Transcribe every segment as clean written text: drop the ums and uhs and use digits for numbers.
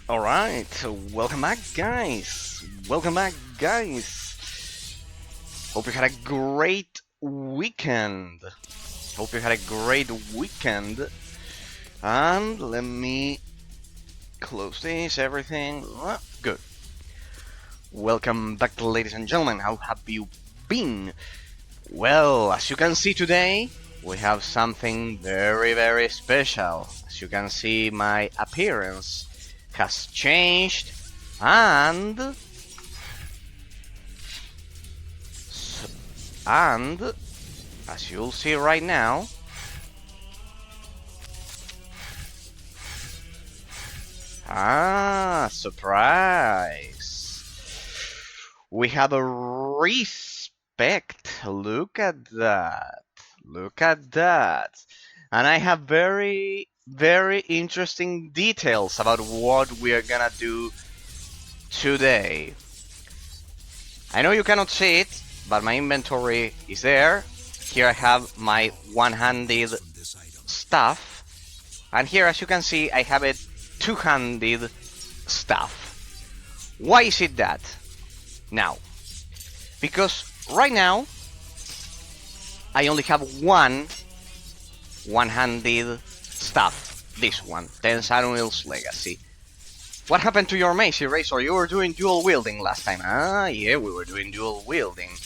Alright, so welcome back, guys. Welcome back, guys. Hope you had a great weekend. Hope you had a great weekend. And let me close this, everything. Good. Welcome back, ladies and gentlemen. How have you been? Well, as you can see today, we have something very special. As you can see, my appearance has changed, and as you'll see right now, surprise, we have a Respect. Look at that, and I have very interesting details about what we are gonna do today. I know you cannot see it, but my inventory is there. Here I have my one-handed stuff, and here, as you can see, I have a two-handed stuff. Why is it that? Now, because right now I only have one-handed stuff. This one, Tense Anvil's Legacy. What happened to your mace, Eraser? You were doing dual wielding last time. Ah, yeah, we were doing dual wielding.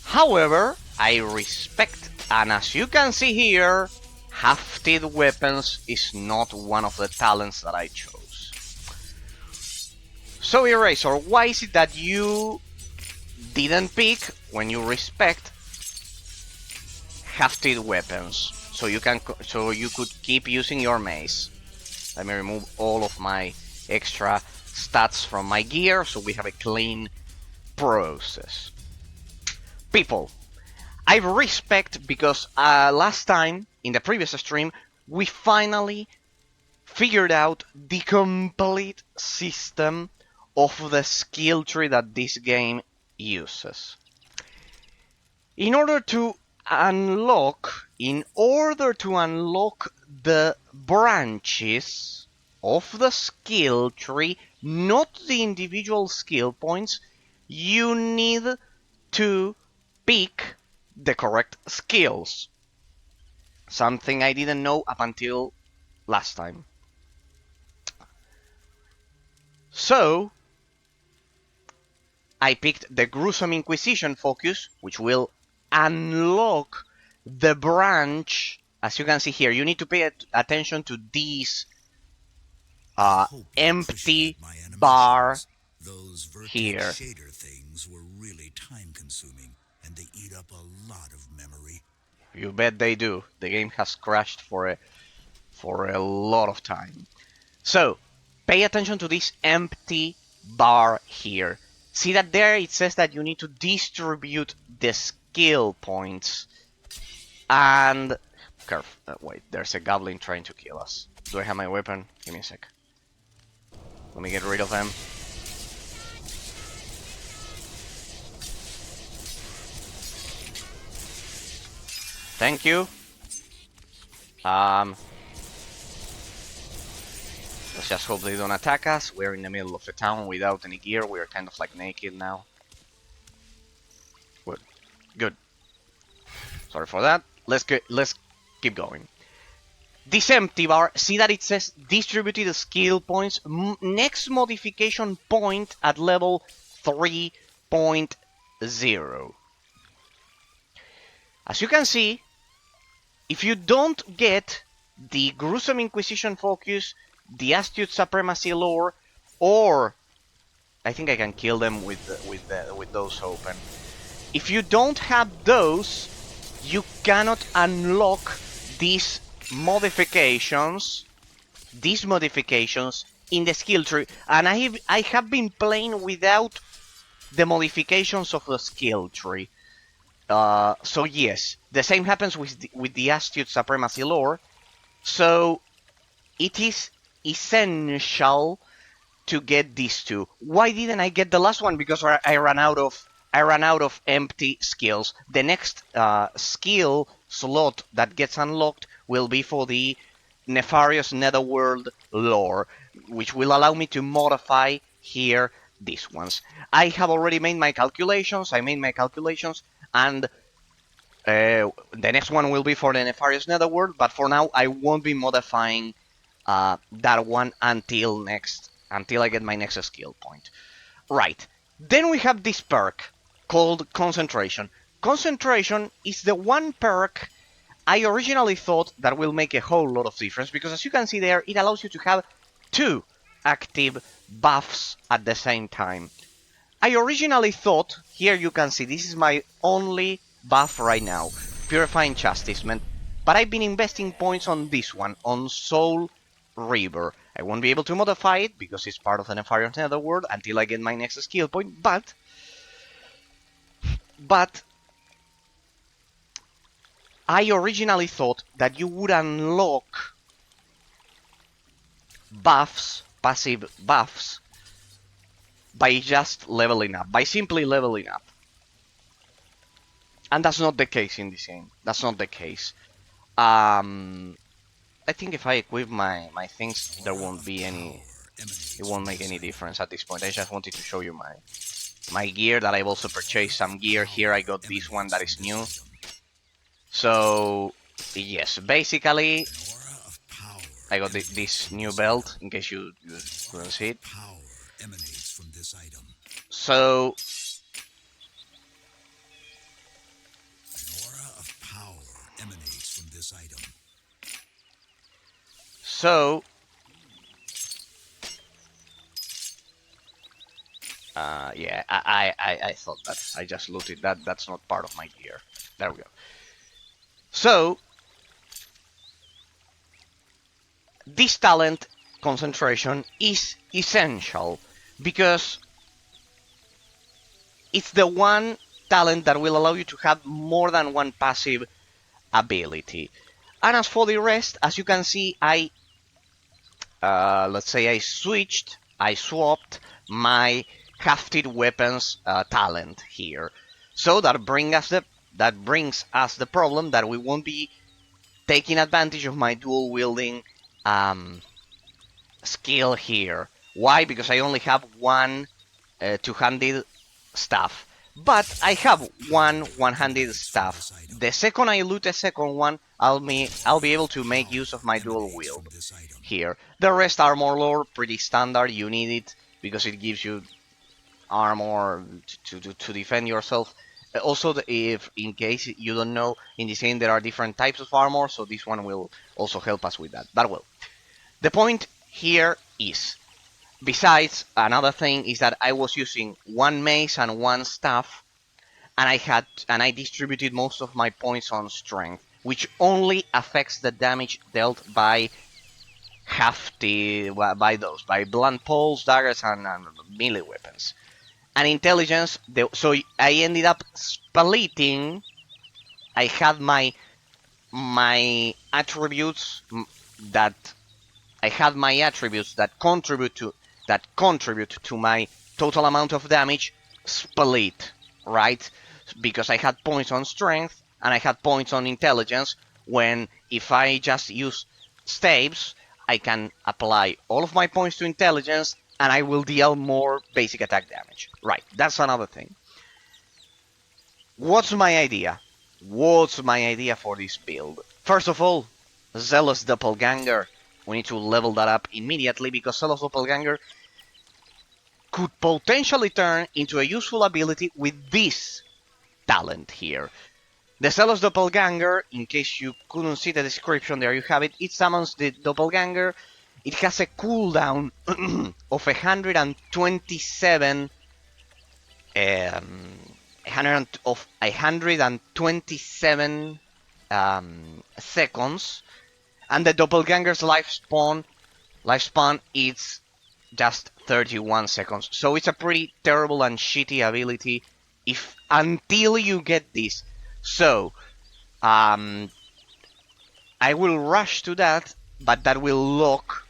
However, I respect, and as you can see here, hafted weapons is not one of the talents that I chose. So, Eraser, why is it that you didn't pick, when you respect, hafted weapons? So you could keep using your mace. Let me remove all of my extra stats from my gear so we have a clean process. People, I respect because last time, in the previous stream, we finally figured out the complete system of the skill tree that this game uses. In order to unlock the branches of the skill tree, not the individual skill points, you need to pick the correct skills. Something I didn't know up until last time. So, I picked the Gruesome Inquisition focus, which will unlock the branch. As you can see here, you need to pay attention to these empty bar here. Shader things were really time-consuming, and they eat up a lot of memory. You bet they do. The game has crashed for a lot of time. So, pay attention to this empty bar here. See that there it says that you need to distribute the skill points. And wait, there's a goblin trying to kill us. Do I have my weapon? Give me a sec. Let me get rid of them. Thank you. Let's just hope they don't attack us. We're in the middle of the town without any gear. We're kind of like naked now. Good. Sorry for that. Let's keep going. This empty bar, see that it says distributed skill points, next modification point at level 3.0. As you can see, if you don't get the Gruesome Inquisition focus, the Astute Supremacy lore, or I think I can kill them with those open. If you don't have those, you cannot unlock these modifications in the skill tree. And I have been playing without the modifications of the skill tree. So yes, the same happens with the Astute Supremacy lore. So it is essential to get these two. Why didn't I get the last one? Because I ran out of empty skills. The next skill slot that gets unlocked will be for the Nefarious Netherworld lore. which will allow me to modify here these ones. I have already made my calculations. And the next one will be for the Nefarious Netherworld, but for now I won't be modifying that one until I get my next skill point. Right. Then we have this perk called Concentration. Concentration is the one perk I originally thought that will make a whole lot of difference, because as you can see there, it allows you to have 2 active buffs at the same time. I originally thought, here you can see, this is my only buff right now, Purifying Chastisement, but I've been investing points on this one, on Soul Reaver. I won't be able to modify it because it's part of the Nefarious Netherworld until I get my next skill point, but I originally thought that you would unlock buffs, passive buffs, by just leveling up, by simply leveling up. And that's not the case in this game. That's not the case. I think if I equip my things, there won't be any... It won't make any difference at this point. I just wanted to show you my gear, that I've also purchased some gear here. I got this one that is new. So, yes, basically, I got this new belt, in case you couldn't see it. So, yeah, I thought that. I just looted that. That's not part of my gear. There we go. So, this talent, Concentration, is essential, because it's the one talent that will allow you to have more than one passive ability. And as for the rest, as you can see, let's say I swapped my hafted weapons talent here. So that brings us the problem that we won't be taking advantage of my dual wielding skill here. Why? Because I only have one two-handed staff. But I have one-handed staff. The second I loot a second one, I'll be able to make use of my dual wield here. The rest armor lore, pretty standard. You need it because it gives you armor to defend yourself. Also, if in case you don't know, in this game there are different types of armor, so this one will also help us with that. But well, the point here is, besides, another thing is that I was using one mace and one staff, and I distributed most of my points on strength, which only affects the damage dealt by by blunt poles, daggers, and melee weapons. And intelligence, so I ended up splitting. I had my attributes that contribute to my total amount of damage split, right? Because I had points on strength and I had points on intelligence. When if I just use staves, I can apply all of my points to intelligence and I will deal more basic attack damage. Right, that's another thing. What's my idea? What's my idea for this build? First of all, Zealous Doppelganger. We need to level that up immediately, because Zealous Doppelganger could potentially turn into a useful ability with this talent here. The Zealous Doppelganger, in case you couldn't see the description, there you have it. It summons the Doppelganger. It has a cooldown of 127 seconds, and the Doppelganger's lifespan is just 31 seconds. So it's a pretty terrible and shitty ability until you get this. So I will rush to that, but that will lock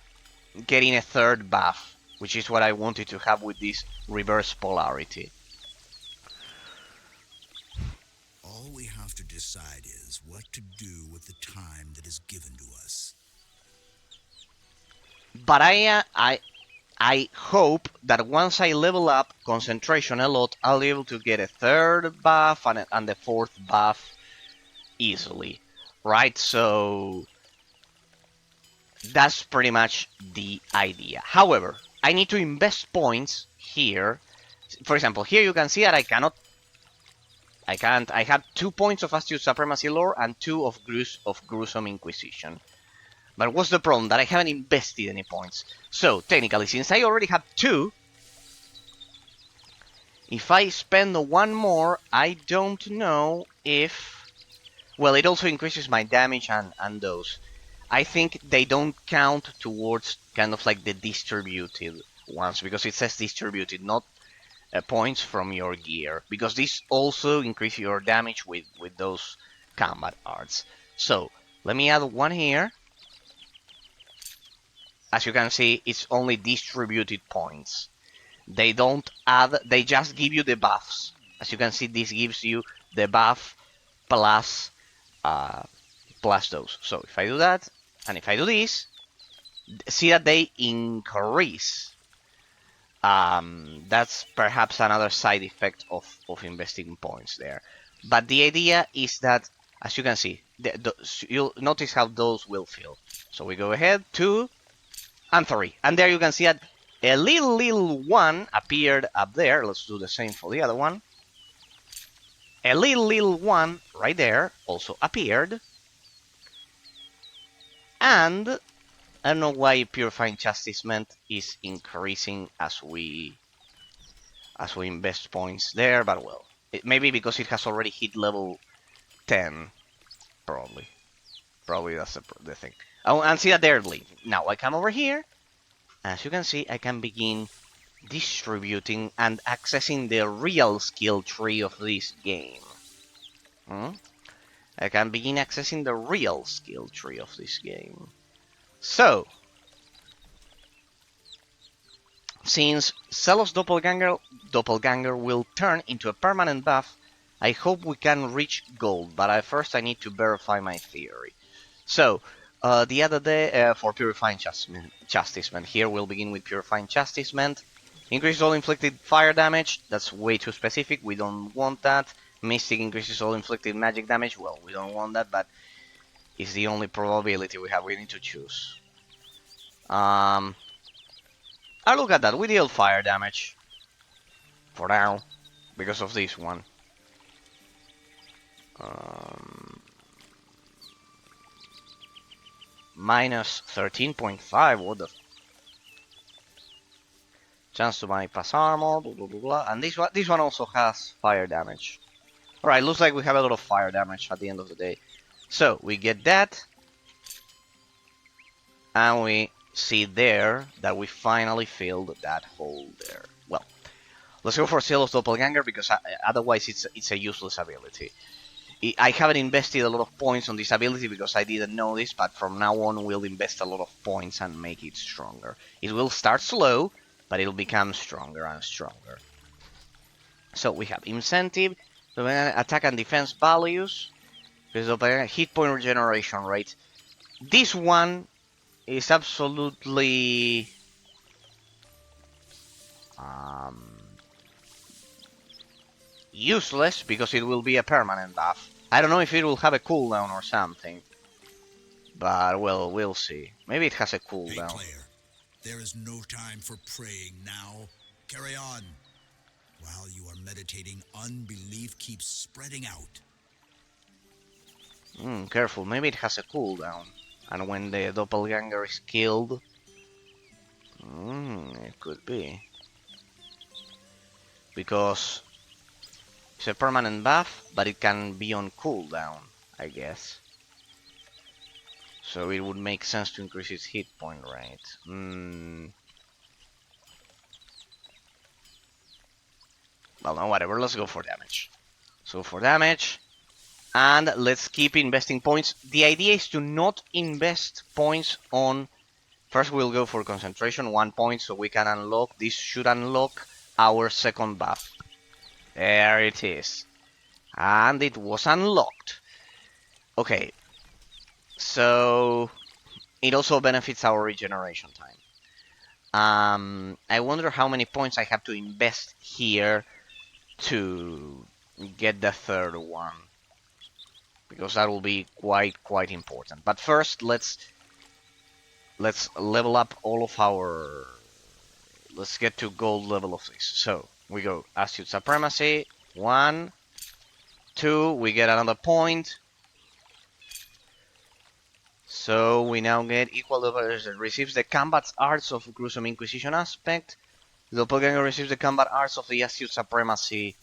getting a third buff, which is what I wanted to have with this reverse polarity. All we have to decide is what to do with the time that is given to us. But I hope that once I level up concentration a lot, I'll be able to get a third buff and the fourth buff easily, right? So that's pretty much the idea. However, I need to invest points here. For example, here you can see that I can't. I have 2 points of Astute Supremacy Lore and 2 of Gruesome Inquisition. But what's the problem? That I haven't invested any points. So, technically, since I already have 2, if I spend one more, I don't know if... Well, it also increases my damage and those. I think they don't count towards kind of like the distributed ones, because it says distributed, not points from your gear, because this also increases your damage with those combat arts. So, let me add one here. As you can see, it's only distributed points. They don't add, they just give you the buffs. As you can see, this gives you the buff plus plus those. So if I do that, and if I do this, see that they increase. That's perhaps another side effect of investing points there. But the idea is that, as you can see, you'll notice how those will fill. So we go ahead, 2 and 3. And there you can see that a little one appeared up there. Let's do the same for the other one. A little one right there also appeared. And I don't know why Purifying Chastisement is increasing as we invest points there, but well, maybe because it has already hit level 10, probably. Probably that's the thing. Oh, and see that they're blinking. Now I come over here. As you can see, I can begin distributing and accessing the real skill tree of this game. I can begin accessing the real skill tree of this game. So, since Celos Doppelganger will turn into a permanent buff, I hope we can reach gold, but first I need to verify my theory. So, the other day, for Purifying Chastisement, here we'll begin with Purifying Chastisement. Increases all inflicted fire damage, that's way too specific, we don't want that. Mystic increases all inflicted magic damage, well, we don't want that, but it's the only probability we have, we need to choose. I'll look at that, we deal fire damage. For now, because of this one. Minus 13.5, what the... Chance to bypass armor, blah blah blah blah. And this one also has fire damage. Alright, looks like we have a lot of fire damage at the end of the day. So, we get that. And we see there that we finally filled that hole there. Well, let's go for Celos Doppelganger, because otherwise it's a useless ability. I haven't invested a lot of points on this ability because I didn't know this, but from now on we'll invest a lot of points and make it stronger. It will start slow, but it'll become stronger and stronger. So we have incentive, attack and defense values, hit point regeneration rate. This one is absolutely useless because it will be a permanent buff. I don't know if it will have a cooldown or something, but well, we'll see. Maybe it has a cooldown. Hey Claire, there is no time for praying now. Carry on. While you are meditating, unbelief keeps spreading out. Careful, maybe it has a cooldown. And when the doppelganger is killed... it could be. Because it's a permanent buff, but it can be on cooldown, I guess. So it would make sense to increase its hit point rate. Well, no, whatever, let's go for damage. So for damage... And let's keep investing points. The idea is to not invest points on... First we'll go for concentration, 1 point, so we can unlock... This should unlock our second buff. There it is. And it was unlocked. Okay. So... It also benefits our regeneration time. I wonder how many points I have to invest here to get the third one, because that will be quite important. But first, let's level up all of our. Let's get to gold level of this. So we go Astute Supremacy, 1, 2. We get another point. So we now get equal levels. Receives the combat arts of Gruesome Inquisition aspect. The doppelganger receives the combat arts of the Astute Supremacy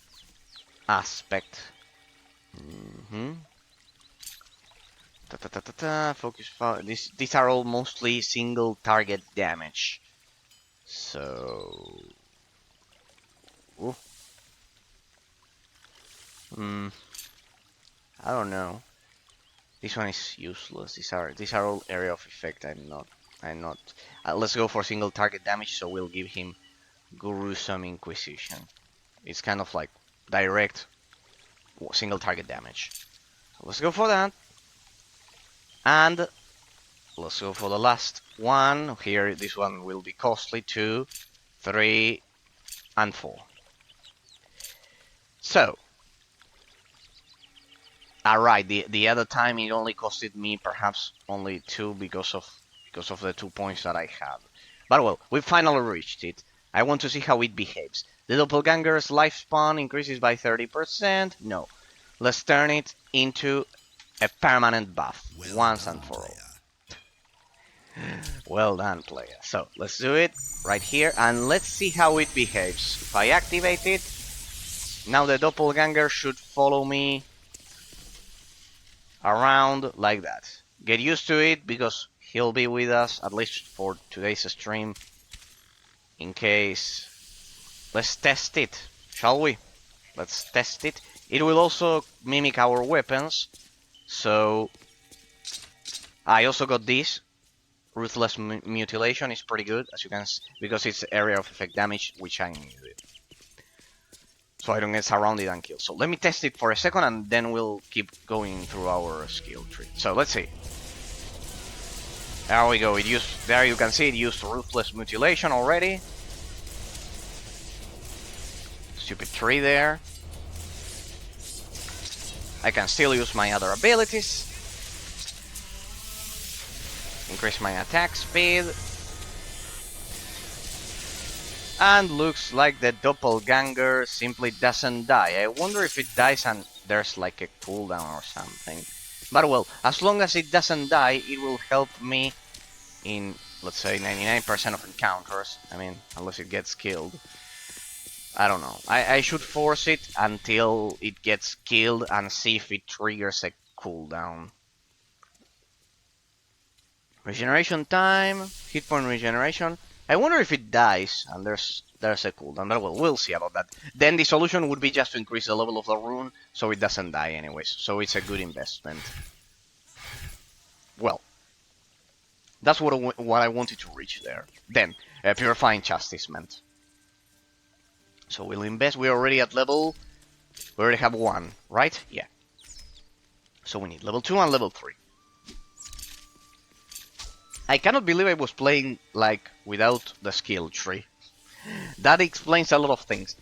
aspect. Focus. These are all mostly single target damage. So. Ooh. I don't know. This one is useless. These are all area of effect. I'm not. Let's go for single target damage. So we'll give him Gruesome Inquisition. It's kind of like direct single target damage. So let's go for that. And let's go for the last one. Here, this one will be costly. 2, 3, and 4. So, alright. The other time it only costed me perhaps only 2 because of the 2 points that I had. But well, we finally reached it. I want to see how it behaves. The doppelganger's lifespan increases by 30%. No. Let's turn it into a permanent buff, once and for all. Well done, player. So, let's do it right here, and let's see how it behaves. If I activate it, now the doppelganger should follow me around like that. Get used to it, because he'll be with us, at least for today's stream. In case... Let's test it, shall we? Let's test it. It will also mimic our weapons, so... I also got this. Ruthless Mutilation is pretty good, as you can see, because it's area of effect damage, which I needed. So I don't get surrounded and killed. So let me test it for a second, and then we'll keep going through our skill tree. So let's see. There we go. There you can see it used Ruthless Mutilation already. Stupid tree there. I can still use my other abilities. Increase my attack speed. And looks like the doppelganger simply doesn't die. I wonder if it dies and there's like a cooldown or something. But well, as long as it doesn't die, it will help me in, let's say, 99% of encounters. I mean, unless it gets killed. I don't know. I should force it until it gets killed and see if it triggers a cooldown. Regeneration time, hit point regeneration. I wonder if it dies and there's a cooldown, but well, we'll see about that. Then the solution would be just to increase the level of the rune so it doesn't die anyways. So it's a good investment. Well, that's what I wanted to reach there. Then, Purifying Chastisement. So we'll invest. We're already at level. We already have 1, right? Yeah. So we need level 2 and level 3. I cannot believe I was playing, like, without the skill tree. That explains a lot of things.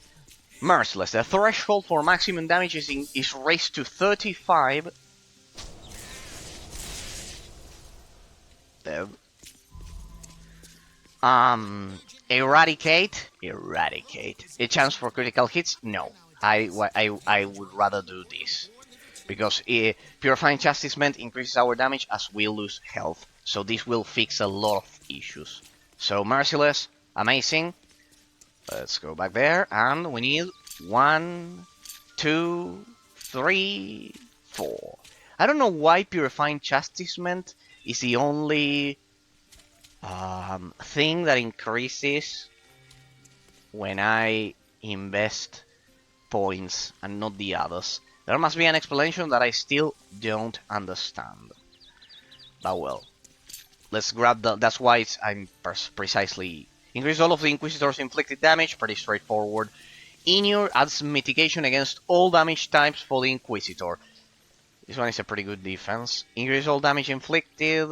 Merciless. The threshold for maximum damage is raised to 35. Dead. Eradicate. A chance for critical hits? No. I would rather do this. Because Purifying Chastisement increases our damage as we lose health. So this will fix a lot of issues. So Merciless, amazing. Let's go back there, and we need 1, 2, 3, 4. I don't know why Purifying Chastisement is the only thing that increases when I invest points and not the others. There must be an explanation that I still don't understand. But well, let's grab the... That's why I'm precisely... Increase all of the Inquisitor's inflicted damage, pretty straightforward. Inure adds mitigation against all damage types for the Inquisitor. This one is a pretty good defense. Increase all damage inflicted.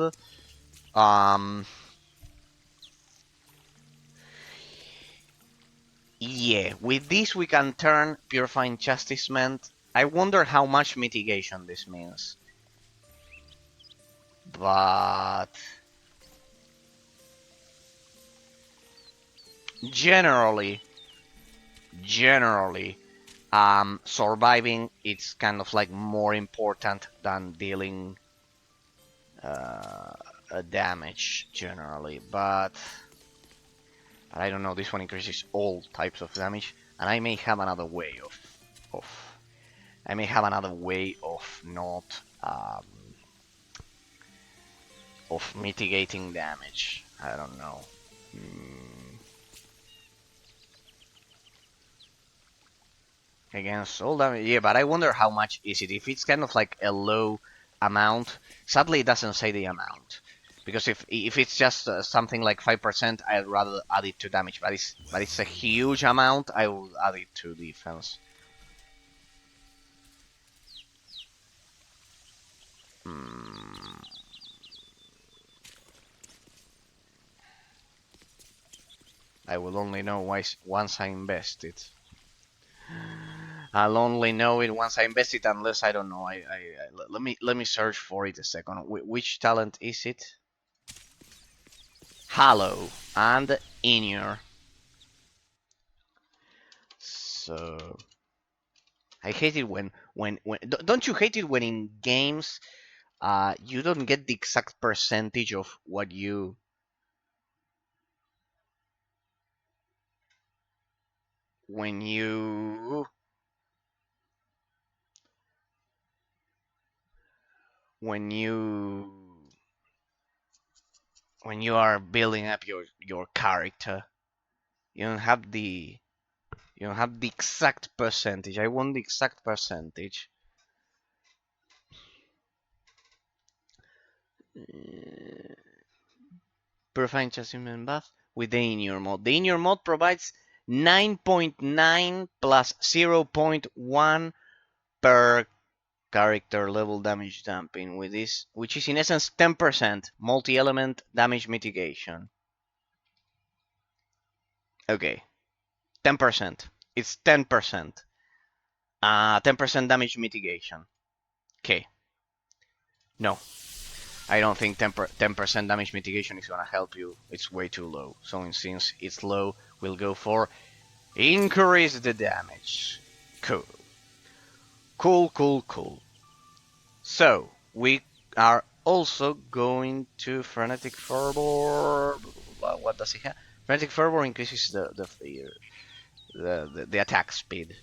yeah, with this we can turn Purifying Chastisement. I wonder how much mitigation this means. But generally, surviving it's kind of like more important than dealing damage generally. But I don't know. This one increases all types of damage, and I may have another way of I may have another way of not of mitigating damage. I don't know. Against all damage, yeah, but I wonder how much is it. If it's kind of like a low amount, sadly it doesn't say the amount. Because if it's just something like 5%, I'd rather add it to damage. But it's a huge amount, I will add it to defense. I will only know once I invest it. I'll only know it once I invest it, unless I don't know. Let me search for it a second. Which talent is it? Hallow and Inure. So I hate it when don't you hate it when in games you don't get the exact percentage of what you when you when you when you are building up your character. You don't have the exact percentage. I want the exact percentage. Purifying Chastisement buff with the in-your mod. The in-your mod provides 9.9 plus 0.1 per character level damage damping with this, which is in essence 10% multi-element damage mitigation. Okay, 10%. It's 10%. 10% damage mitigation. Okay. No, I don't think 10% damage mitigation is gonna help you. It's way too low. So since it's low, we'll go for increase the damage. Cool. Cool. So we are also going to Frenetic Fervor. What does he have? Frenetic Fervor increases the attack speed.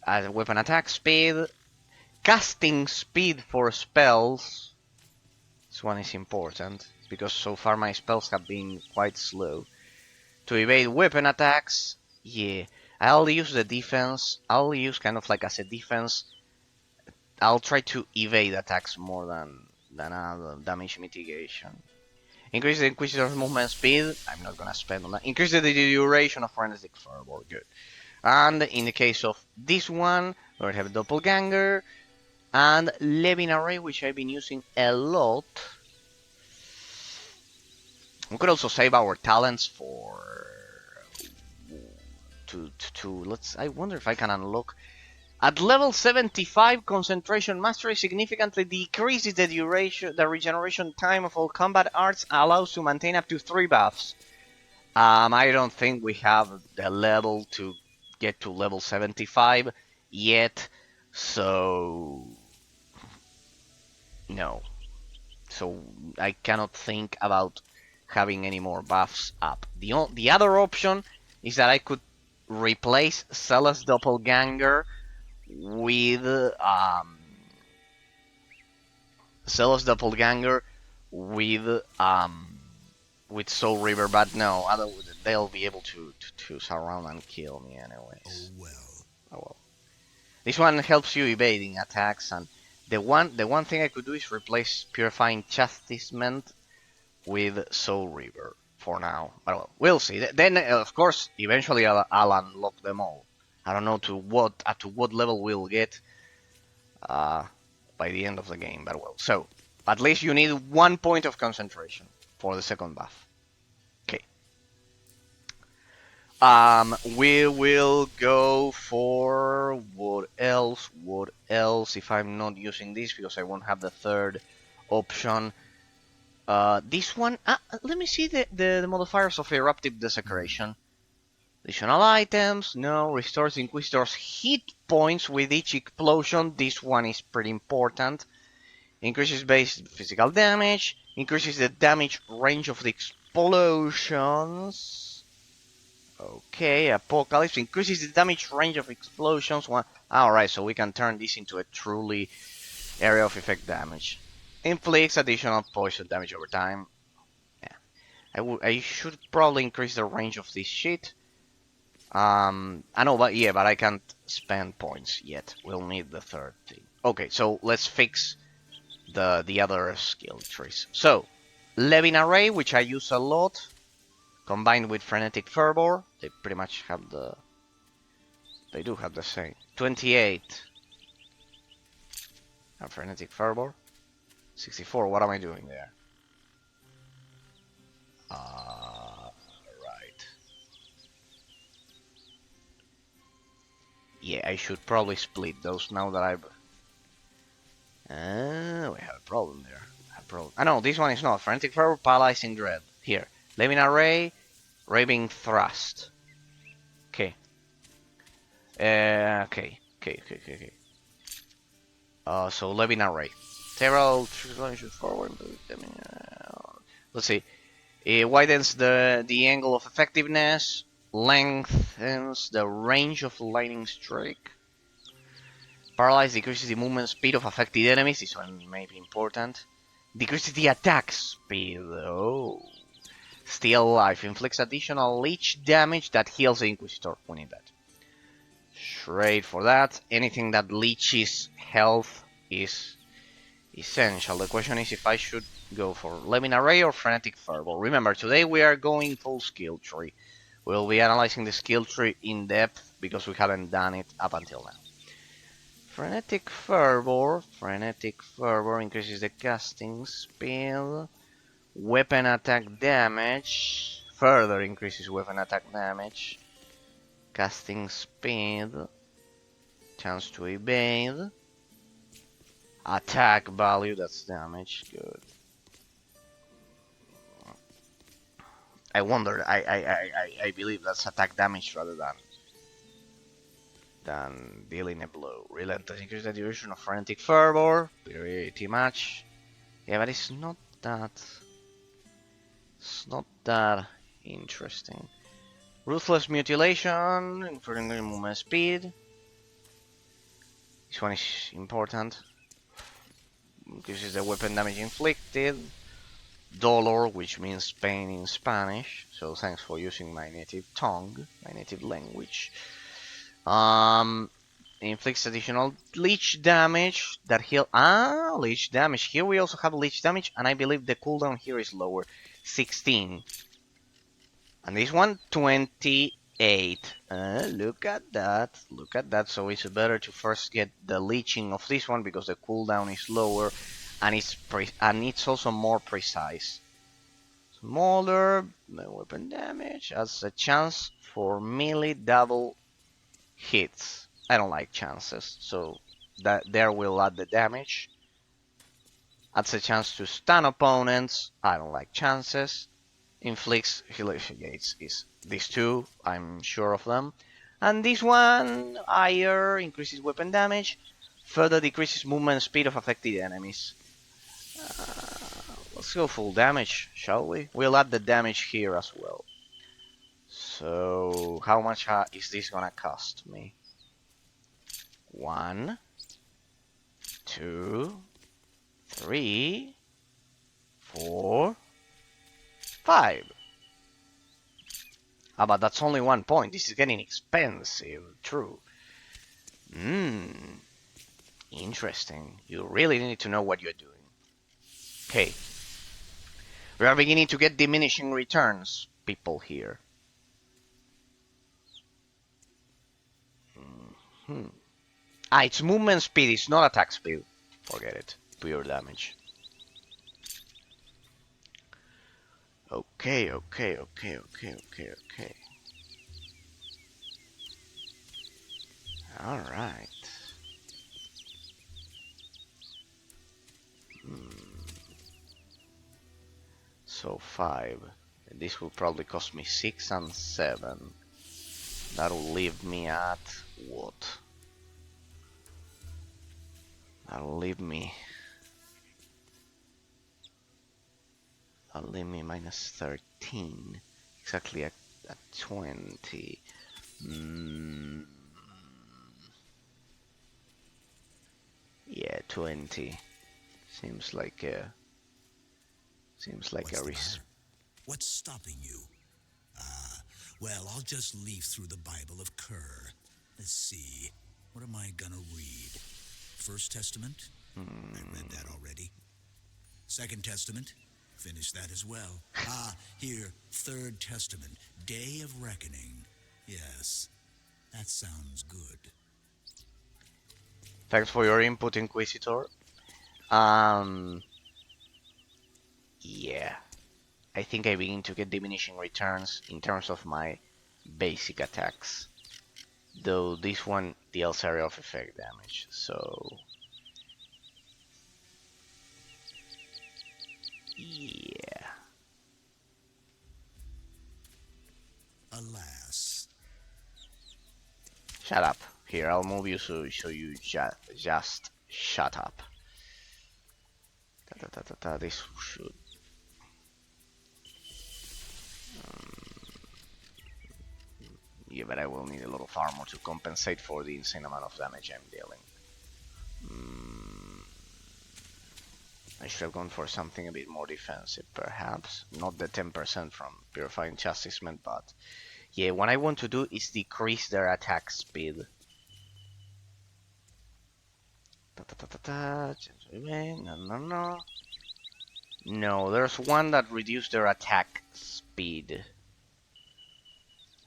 Weapon attack speed, casting speed for spells. This one is important because so far my spells have been quite slow. To evade weapon attacks, yeah, I'll use the defense. I'll use kind of like as a defense. I'll try to evade attacks more than damage mitigation. Increase the Inquisitor's movement speed. I'm not gonna spend on that. Increase the duration of Frenetic Fervor. Good. And in the case of this one, we have Doppelganger and Levin Array, which I've been using a lot. We could also save our talents for let's. I wonder if I can unlock. At level 75, Concentration Mastery significantly decreases the regeneration time of all combat arts, allows to maintain up to 3 buffs. I don't think we have the level to get to level 75 yet, so no. So I cannot think about having any more buffs up. The other option is that I could replace Cellar's Doppelganger with Cellar's Doppelganger with Soul River, but no, they'll be able to surround and kill me anyways. Oh well. Oh well. This one helps you evading attacks, and the one thing I could do is replace Purifying Chastisement with Soul River for now. But well, we'll see. Then of course, eventually I'll unlock them all. I don't know to what level we'll get by the end of the game, but well. So at least you need 1 point of concentration for the second buff. Okay. We will go for what else? What else? If I'm not using this because I won't have the third option. This one. Let me see the modifiers of eruptive desecration. Additional items. No. Restores Inquisitor's hit points with each explosion. This one is pretty important. Increases base physical damage. Increases the damage range of the explosions. Okay, Apocalypse increases the damage range of explosions. Alright, so we can turn this into a truly area of effect damage. Inflicts additional poison damage over time. Yeah, I should probably increase the range of this shit. I know, but yeah, but I can't spend points yet. We'll need the third thing. Okay, so let's fix the other skill trees. So, Levin Array, which I use a lot. Combined with Frenetic Fervor, they pretty much have the... They do have the same. 28. And Frenetic Fervor. 64, what am I doing there? Right. Yeah, I should probably split those now that I've... we have a problem there. No, this one is not. Frenetic Fervor, Paralyzing Dread. Here. Levin Array, Raving Thrust. Okay. Okay. So Levin Array. Several forward. Let's see. It widens the angle of effectiveness, lengthens the range of lightning strike. Paralyze decreases the movement speed of affected enemies. This one may be important. Decreases the attack speed. Oh. Still alive. Inflicts additional leech damage that heals the Inquisitor. We need that. Straight for that. Anything that leeches health is essential. The question is if I should go for Levin Array or Frenetic Fervor. Remember, today we are going full skill tree. We'll be analyzing the skill tree in depth because we haven't done it up until now. Frenetic Fervor increases the casting speed, weapon attack damage, further increases weapon attack damage, casting speed, chance to evade, attack value, that's damage, good. I wonder, I believe that's attack damage rather than dealing a blow. Relentless increase the duration of Frenetic Fervor, pretty much. Yeah, but it's not that interesting. Ruthless Mutilation, improving movement speed. This one is important. Increases the weapon damage inflicted. Dolor, which means pain in Spanish. So thanks for using my native tongue, my native language. Inflicts additional leech damage that heal. Leech damage. Here we also have leech damage, and I believe the cooldown here is lower, 16. And this one, 28. Look at that. So it's better to first get the leeching of this one because the cooldown is lower, and it's also more precise. Smaller weapon damage adds a chance for melee double hits. I don't like chances, so that there will add the damage. Adds a chance to stun opponents. I don't like chances. Inflicts gates is these two, I'm sure of them. And this one, higher, increases weapon damage, further decreases movement speed of affected enemies. Let's go full damage, shall we? We'll add the damage here as well. So, how much is this gonna cost me? 1, 2, 3, 4, 5. But that's only 1 point. This is getting expensive. True. Interesting. You really need to know what you're doing. Okay. We are beginning to get diminishing returns, people here. It's movement speed. It's not attack speed. Forget it. Pure damage. Okay. Alright. So 5. This will probably cost me 6 and 7. That'll leave me at what? That'll leave me minus 13. Exactly at 20. Yeah, 20. Seems like a Matter? What's stopping you? Well, I'll just leaf through the Bible of Kerr. Let's see. What am I gonna read? First Testament? I read that already. Second Testament? Finished that as well. Here, Third Testament. Day of Reckoning. Yes, that sounds good. Thanks for your input, Inquisitor. Yeah. I think I begin to get diminishing returns in terms of my basic attacks. Though this one deals area of effect damage, so... yeah. Alas. Shut up. Here, I'll move you so you just shut up. This should... yeah, but I will need a lot of armor to compensate for the insane amount of damage I'm dealing. I should have gone for something a bit more defensive, perhaps. Not the 10% from Purifying Chastisement, but... yeah, what I want to do is decrease their attack speed. No. No, there's one that reduced their attack speed.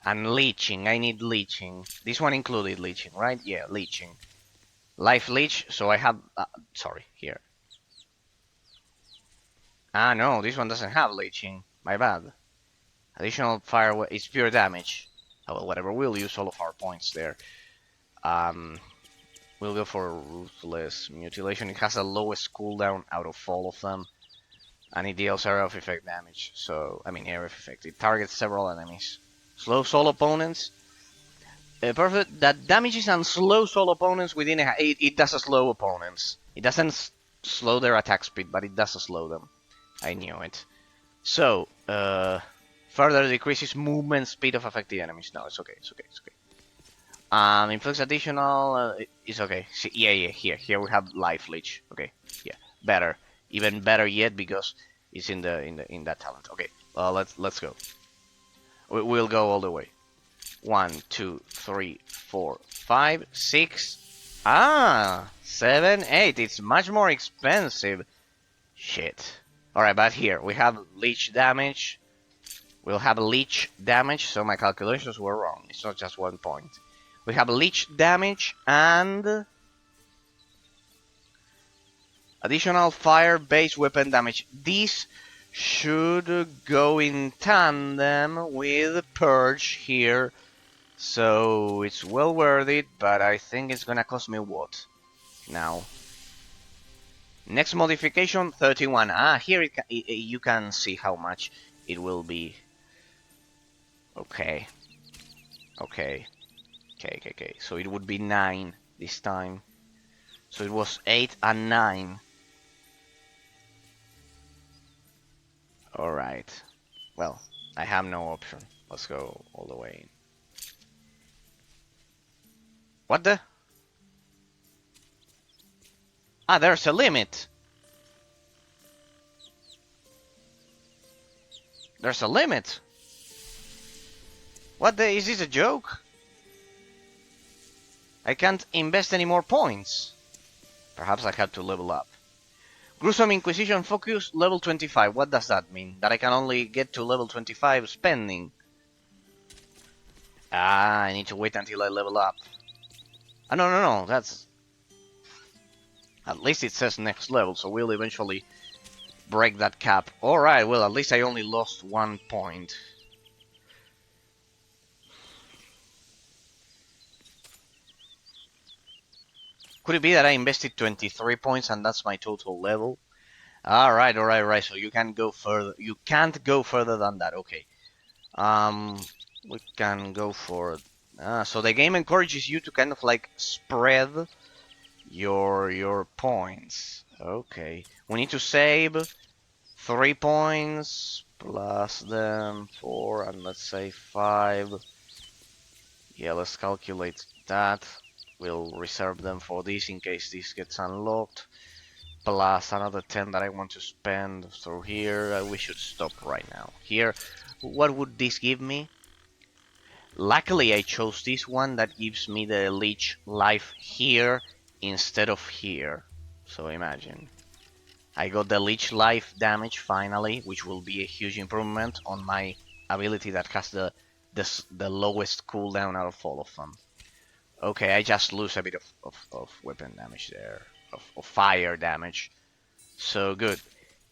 And leeching, I need leeching. This one included leeching, right? Yeah, leeching. Life leech, so I have... sorry, here. No, this one doesn't have leeching. My bad. Additional fire is pure damage. Oh, well, whatever, we'll use all of our points there. We'll go for Ruthless Mutilation. It has the lowest cooldown out of all of them. And it deals area of effect damage. So, I mean, area of effect. It targets several enemies. Slow soul opponents. Perfect. That damages and slow soul opponents within it does a slow opponents. It doesn't slow their attack speed, but it does slow them. I knew it. So, further decreases movement speed of affected enemies. No, it's okay. It's okay. It's okay. Inflicts additional. It's okay. See, yeah. Here we have life leech. Okay. Yeah. Better. Even better yet because it's in that talent. Okay. Let's go. We'll go all the way. 1, 2, 3, 4, 5, 6. 7, 8. It's much more expensive. Shit. Alright, but here we have leech damage. We'll have leech damage, so my calculations were wrong. It's not just 1 point. We have leech damage and additional fire-based weapon damage. These should go in tandem with Purge here. So it's well worth it, but I think it's gonna cost me what? Now. Next modification, 31. Here you can see how much it will be. Okay. So it would be 9 this time. So it was 8 and 9. Alright. Well, I have no option. Let's go all the way in. What the? There's a limit. There's a limit. What the? Is this a joke? I can't invest any more points. Perhaps I had to level up. Gruesome Inquisition Focus, level 25. What does that mean? That I can only get to level 25 spending? I need to wait until I level up. No. That's... at least it says next level, so we'll eventually break that cap. Alright, well, at least I only lost 1 point. Could it be that I invested 23 points and that's my total level? Alright, alright. So you can go further. You can't go further than that. Okay. We can go for... so the game encourages you to kind of like spread your points. Okay. We need to save 3 points plus then 4 and let's say 5. Yeah, let's calculate that. We'll reserve them for this in case this gets unlocked. Plus another 10 that I want to spend through here. We should stop right now. Here, what would this give me? Luckily I chose this one that gives me the leech life here instead of here. So imagine. I got the leech life damage finally, which will be a huge improvement on my ability that has the lowest cooldown out of all of them. Okay, I just lose a bit of weapon damage there, of fire damage. So good.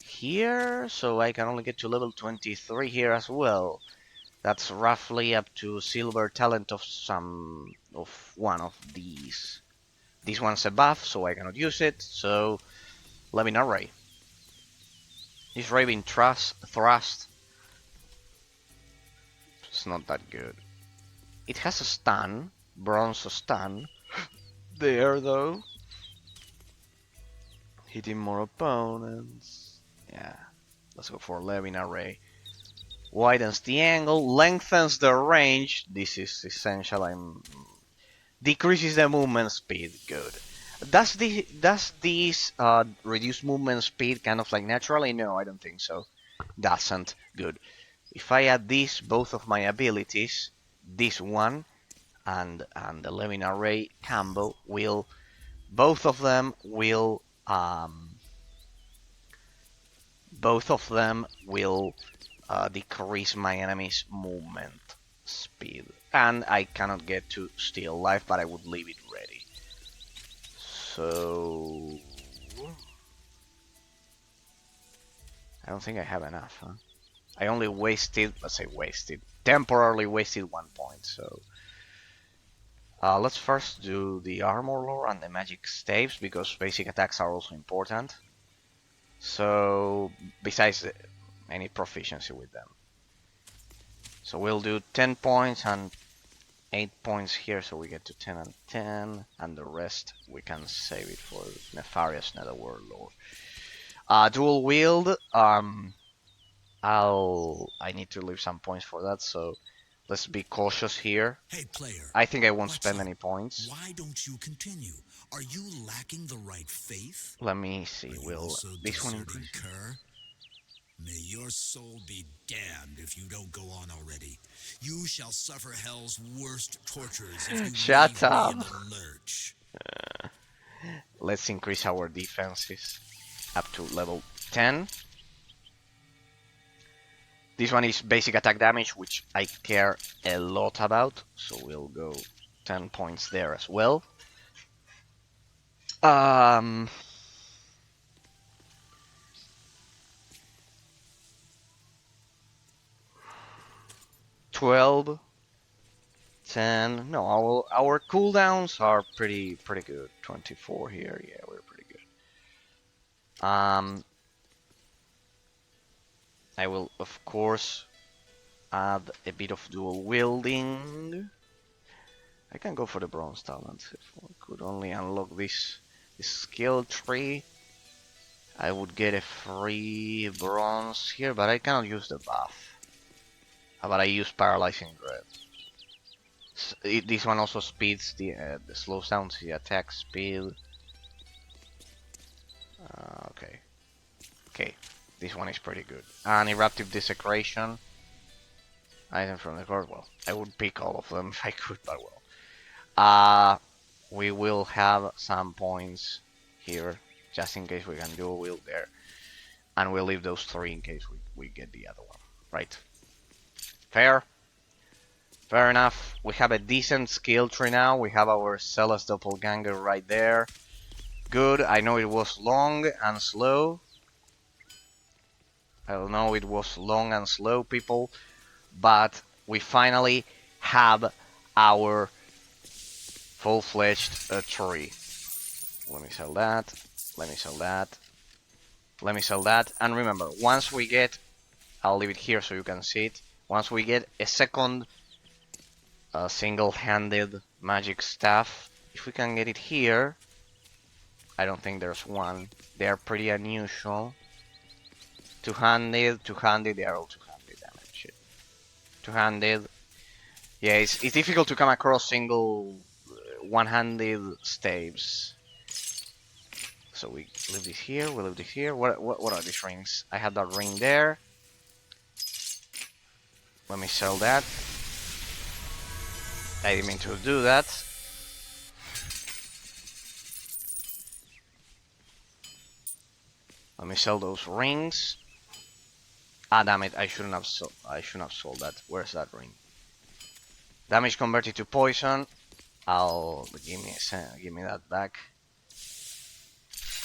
Here, so I can only get to level 23 here as well. That's roughly up to silver talent of one of these. This one's a buff, so I cannot use it, so Laminar Ray. This Raving Thrust. It's not that good. It has a stun, bronze stun. There though. Hitting more opponents. Yeah. Let's go for Laminar Ray. Widens the angle, lengthens the range. This is essential. Decreases the movement speed. Good. Does this reduce movement speed kind of like naturally? No, I don't think so. Doesn't. Good. If I add this, both of my abilities, this one and the Laminar Ray combo will, both of them will decrease my enemy's movement speed. And I cannot get to steal life, but I would leave it ready. So... I don't think I have enough, huh? I only wasted, temporarily wasted 1 point, so... let's first do the armor lore and the magic staves, because basic attacks are also important. So, besides any proficiency with them. So we'll do 10 points and 8 points here, so we get to 10 and 10, and the rest we can save it for Nefarious Netherworld lore. Dual wield, I need to leave some points for that, so let's be cautious here. Hey player, I think I won't spend any points. Why don't you continue? Are you lacking the right faith? Let me see. Will this one increase? Kerr? May your soul be damned if you don't go on already. You shall suffer hell's worst tortures if you Shut leave up. me in the lurch. Let's increase our defenses up to level 10. This one is basic attack damage, which I care a lot about, so we'll go 10 points there as well. 12, 10. No, our cooldowns are pretty good. 24 here, yeah, we're pretty good. I will, of course, add a bit of dual wielding. I can go for the bronze talent if I could only unlock this skill tree. I would get a free bronze here, but I cannot use the buff. How about I use Paralyzing Dread? This one also speeds the slows down the attack speed. Okay, this one is pretty good. And Eruptive Desecration. Item from the card. Well, I would pick all of them if I could, but well. We will have some points here, just in case we can do a wheel there. And we'll leave those 3 in case we get the other one. Right. Fair? Fair enough. We have a decent skill tree now. We have our Cellar's Doppelganger right there. Good. I know it was long and slow. I know it was long and slow, people. But we finally have our full-fledged tree. Let me sell that. Let me sell that. Let me sell that. And remember, once we get... I'll leave it here so you can see it. Once we get a second single-handed magic staff, if we can get it here... I don't think there's one. They are pretty unusual. Two-handed, they are all two-handed damage. Two-handed. Yeah, it's difficult to come across single one-handed staves. So we leave this here, we leave this here. What are these rings? I have that ring there. Let me sell that. I didn't mean to do that. Let me sell those rings. Ah, damn it! I shouldn't have sold that. Where's that ring? Damage converted to poison. Give me that back.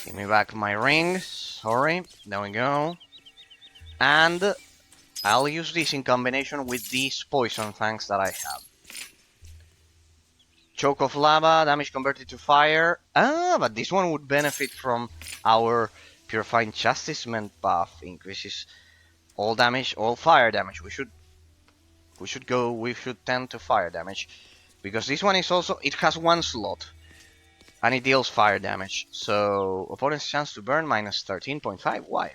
Give me back my ring. Sorry. There we go. And I'll use this in combination with these poison fangs that I have. Choke of lava, damage converted to fire. Ah, but this one would benefit from our Purifying Chastisement buff. Increases all damage, all fire damage. We should tend to fire damage. Because this one is also, it has one slot. And it deals fire damage. So, opponent's chance to burn minus 13.5. Why?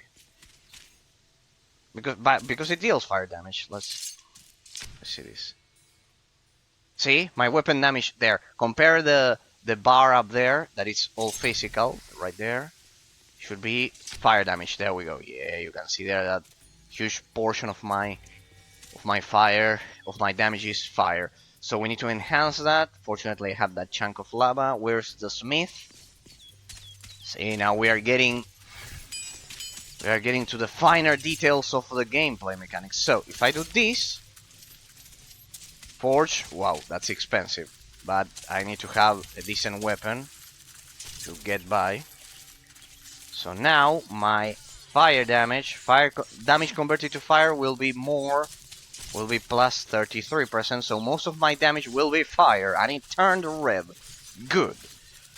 Because it deals fire damage. Let's see this. See? My weapon damage there. Compare the bar up there, that is all physical, right there. Should be fire damage. There we go. Yeah, you can see there that huge portion of my damage is fire. So we need to enhance that. Fortunately, I have that chunk of lava. Where's the smith? See, now we are getting to the finer details of the gameplay mechanics. So if I do this, forge. Wow, that's expensive. But I need to have a decent weapon to get by. So now my fire damage converted to fire will be plus 33%, so most of my damage will be fire, and it turned red. Good.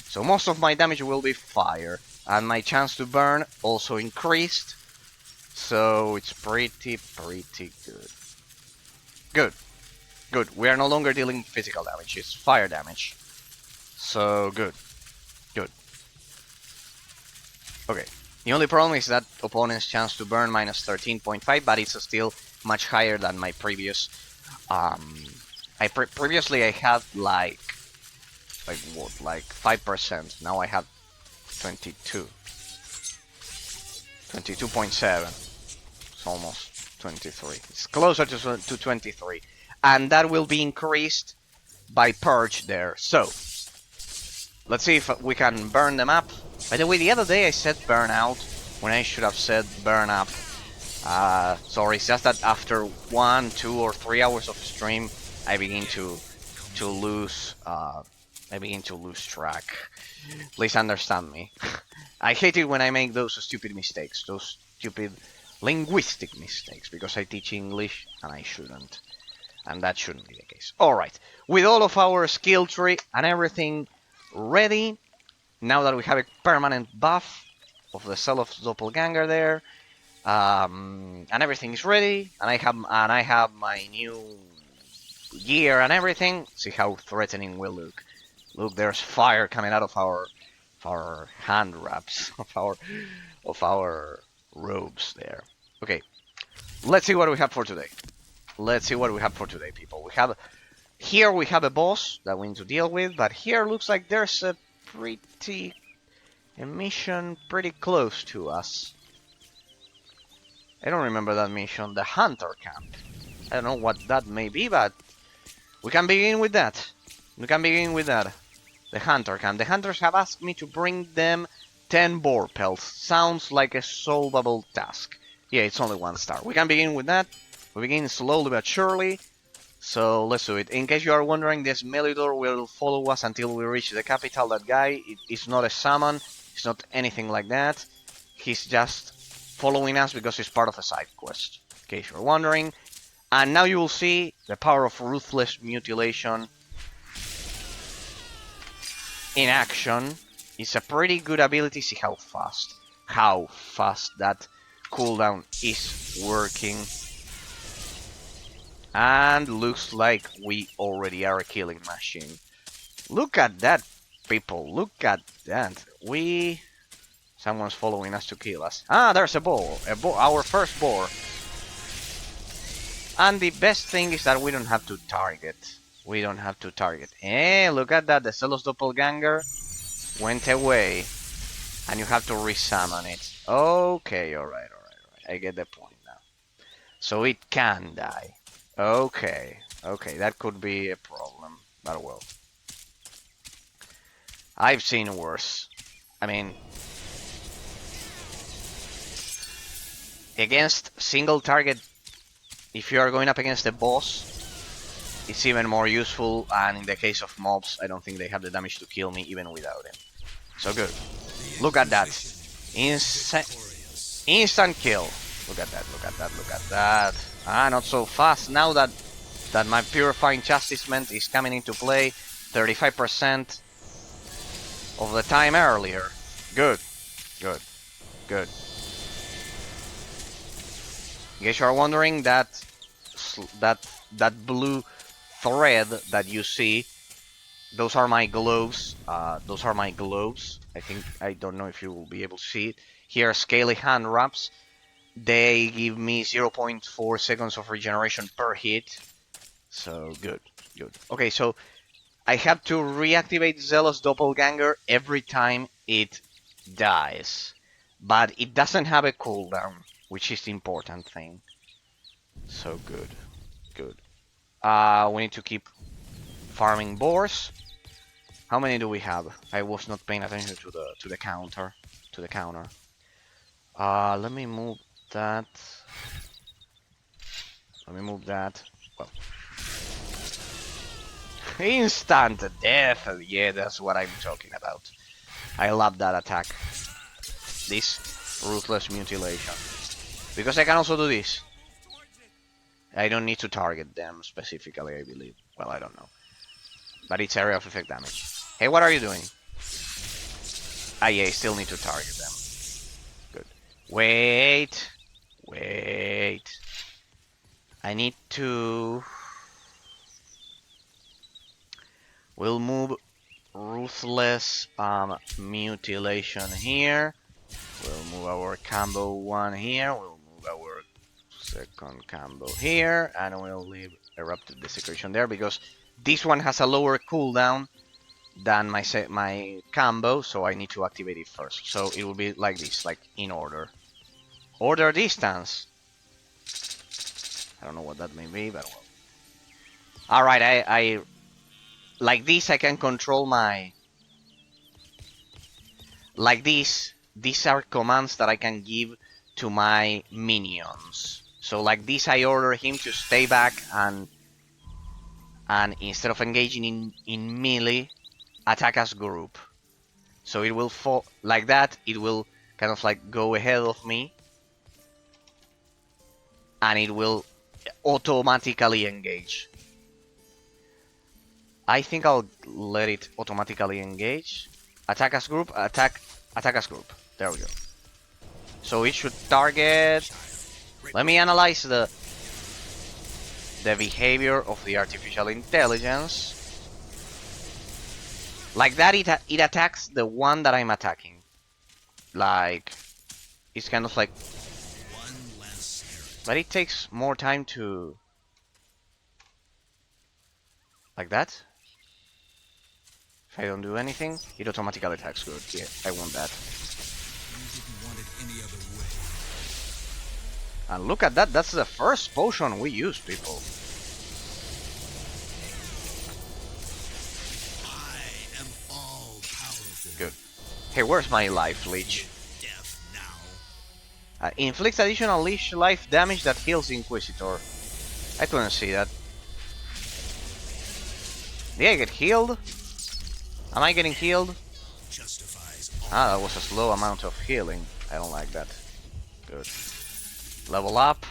So most of my damage will be fire, and my chance to burn also increased, so it's pretty good. Good. We are no longer dealing physical damage, it's fire damage. So good. Okay. The only problem is that opponent's chance to burn minus 13.5, but it's still much higher than my previous. Previously I had like 5%. Now I have 22.7. It's almost 23. It's closer to 23, and that will be increased by purge there. So let's see if we can burn them up. By the way, the other day I said burn out when I should have said burn up. Sorry, it's just that after 1, 2, or 3 hours of stream, I begin to lose track. Please understand me. I hate it when I make those stupid mistakes, those stupid linguistic mistakes, because I teach English and I shouldn't, and that shouldn't be the case. All right, with all of our skill tree and everything ready. Now that we have a permanent buff of the Cell of Doppelganger there, and everything is ready, and I have my new gear and everything. See how threatening we look. Look, there's fire coming out of our hand wraps, of our robes there. Okay, let's see what we have for today. People. We have a boss that we need to deal with, but here looks like there's a mission pretty close to us. I don't remember that mission, the Hunter Camp. I don't know what that may be, but we can begin with that. The Hunter Camp. The Hunters have asked me to bring them 10 boar pelts. Sounds like a solvable task. Yeah, it's only 1 star. We can begin with that. We begin slowly but surely. So let's do it. In case you are wondering, this Melidor will follow us until we reach the capital. That guy is not a summon. It's not anything like that. He's just following us because he's part of a side quest. In case you're wondering. And now you will see the power of ruthless mutilation in action. It's a pretty good ability. See how fast that cooldown is working. And looks like we already are a killing machine. Look at that, people. Look at that. Someone's following us to kill us. Ah, there's a boar. Our first boar. And the best thing is that we don't have to target. We don't have to target. Eh, look at that. The Zealous Doppelganger went away. And you have to resummon it. Okay, alright. I get the point now. So it can die. Okay, that could be a problem. But well. I've seen worse. I mean, against single target, if you are going up against a boss, it's even more useful, and in the case of mobs, I don't think they have the damage to kill me even without him. So good. Look at that. Instant kill. Look at that. Ah, not so fast. Now that my Purifying Chastisement is coming into play, 35% of the time earlier. Good. In case you are wondering, that blue thread that you see, those are my gloves. I don't know if you will be able to see it. Here are scaly hand wraps. They give me 0.4 seconds of regeneration per hit. So good. Okay, so I have to reactivate Zealous Doppelganger every time it dies. But it doesn't have a cooldown, which is the important thing. So good. We need to keep farming boars. How many do we have? I was not paying attention to the counter. Let me move that. Well. Instant death! Yeah, that's what I'm talking about. I love that attack. This ruthless mutilation. Because I can also do this. I don't need to target them specifically, I believe. Well, I don't know. But it's area of effect damage. Hey, what are you doing? Ah, yeah, I still need to target them. Good. Wait. I need to... We'll move Ruthless Mutilation here. We'll move our combo one here. We'll move our second combo here. And we'll leave Eruptive Desecration there because this one has a lower cooldown than my combo, so I need to activate it first. So it will be like this, like in order. Order distance. I don't know what that may be, but well. Alright, I like this I can control my... Like this, these are commands that I can give to my minions. So like this I order him to stay back and instead of engaging in melee, attack as group. So it will fall like that, it will kind of like go ahead of me. And it will automatically engage. I think I'll let it automatically engage. Attack as group, attack as group. There we go. So it should target... Let me analyze the behavior of the artificial intelligence. Like that, it attacks the one that I'm attacking. Like, it's kind of like... But it takes more time to... Like that. If I don't do anything, it automatically attacks. Good. Yeah, I want that. And look at that. That's the first potion we use, people. I am all powerful. Good. Hey, where's my life leech? Inflicts additional leech life damage that heals Inquisitor. I couldn't see that. Did I get healed? Am I getting healed? Ah, that was a slow amount of healing. I don't like that. Good. Level up.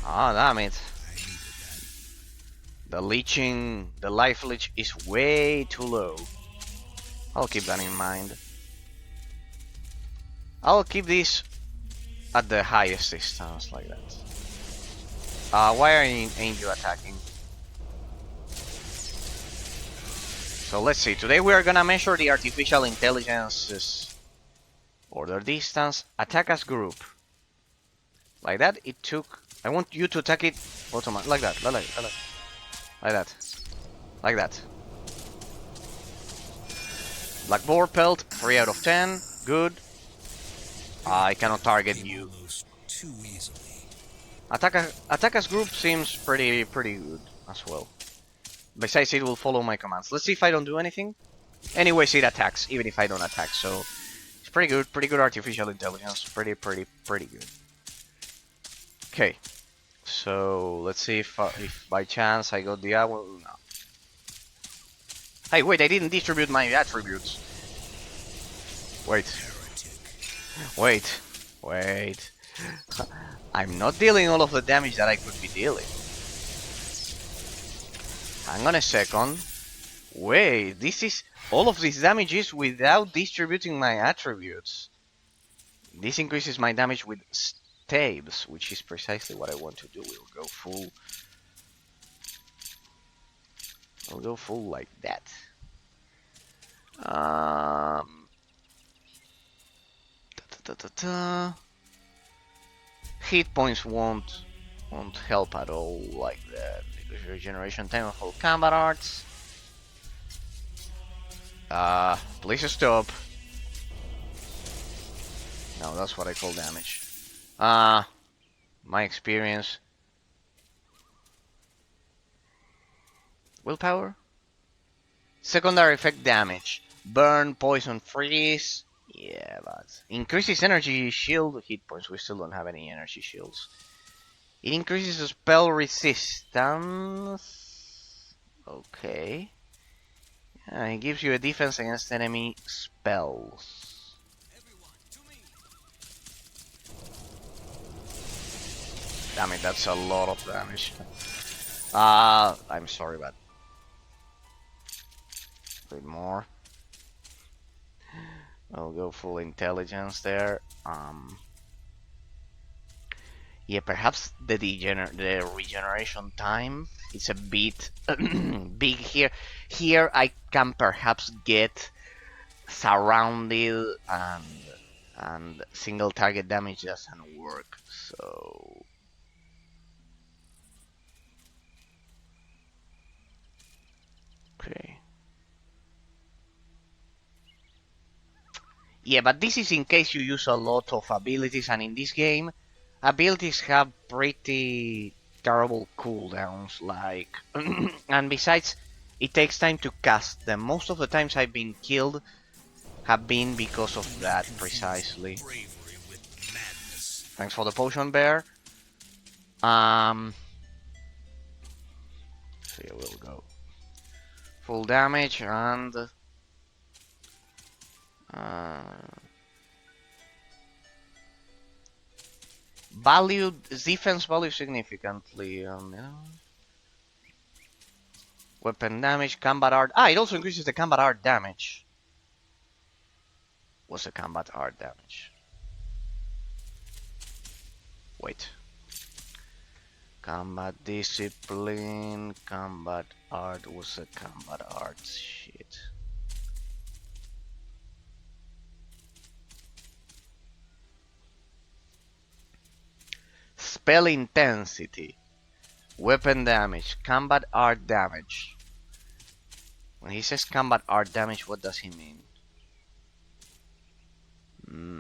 Ah, damn it. The leeching, the life leech is way too low. I'll keep that in mind. I'll keep this at the highest distance, like that. Why ain't you attacking? So let's see, today we are gonna measure the artificial intelligence's order distance, attack as group. Like that, it took... I want you to attack it automatically, like that, like that. Like that. Black Boar Pelt, 3 out of 10, good. I cannot target you. Too easily. Attack as group seems pretty good as well. Besides, it will follow my commands. Let's see if I don't do anything. Anyways, it attacks, even if I don't attack, so... It's pretty good artificial intelligence. Pretty good. Okay. So, let's see if by chance I got the owl. No. Hey, wait, I didn't distribute my attributes. Wait. I'm not dealing all of the damage that I could be dealing. Hang on a second. Wait, this is... All of this damage is without distributing my attributes. This increases my damage with stabs, which is precisely what I want to do. We'll go full... I'll go full like that. Hit points won't help at all like that, because regeneration time of all combat arts. Please stop. No, that's what I call damage. My experience. Willpower? Secondary effect damage. Burn, poison, freeze. Yeah, but... Increases energy shield hit points. We still don't have any energy shields. It increases spell resistance. Okay. Yeah, it gives you a defense against enemy spells. Damn it, that's a lot of damage. I'm sorry, but... A bit more. I'll go full intelligence there. Yeah, perhaps the regeneration time is a bit big here. Here I can perhaps get surrounded and single target damage doesn't work. So okay. Yeah, but this is in case you use a lot of abilities, and in this game, abilities have pretty terrible cooldowns, like... and besides, it takes time to cast them. Most of the times I've been killed have been because of that, precisely. Thanks for the potion, bear. So yeah, we'll go full damage and... defense value significantly. Yeah. Weapon damage, combat art. It also increases the combat art damage. What's the combat art damage? Wait. Combat discipline, combat art. What's the combat art? Shit. Spell intensity, weapon damage, combat art damage. When he says combat art damage, what does he mean?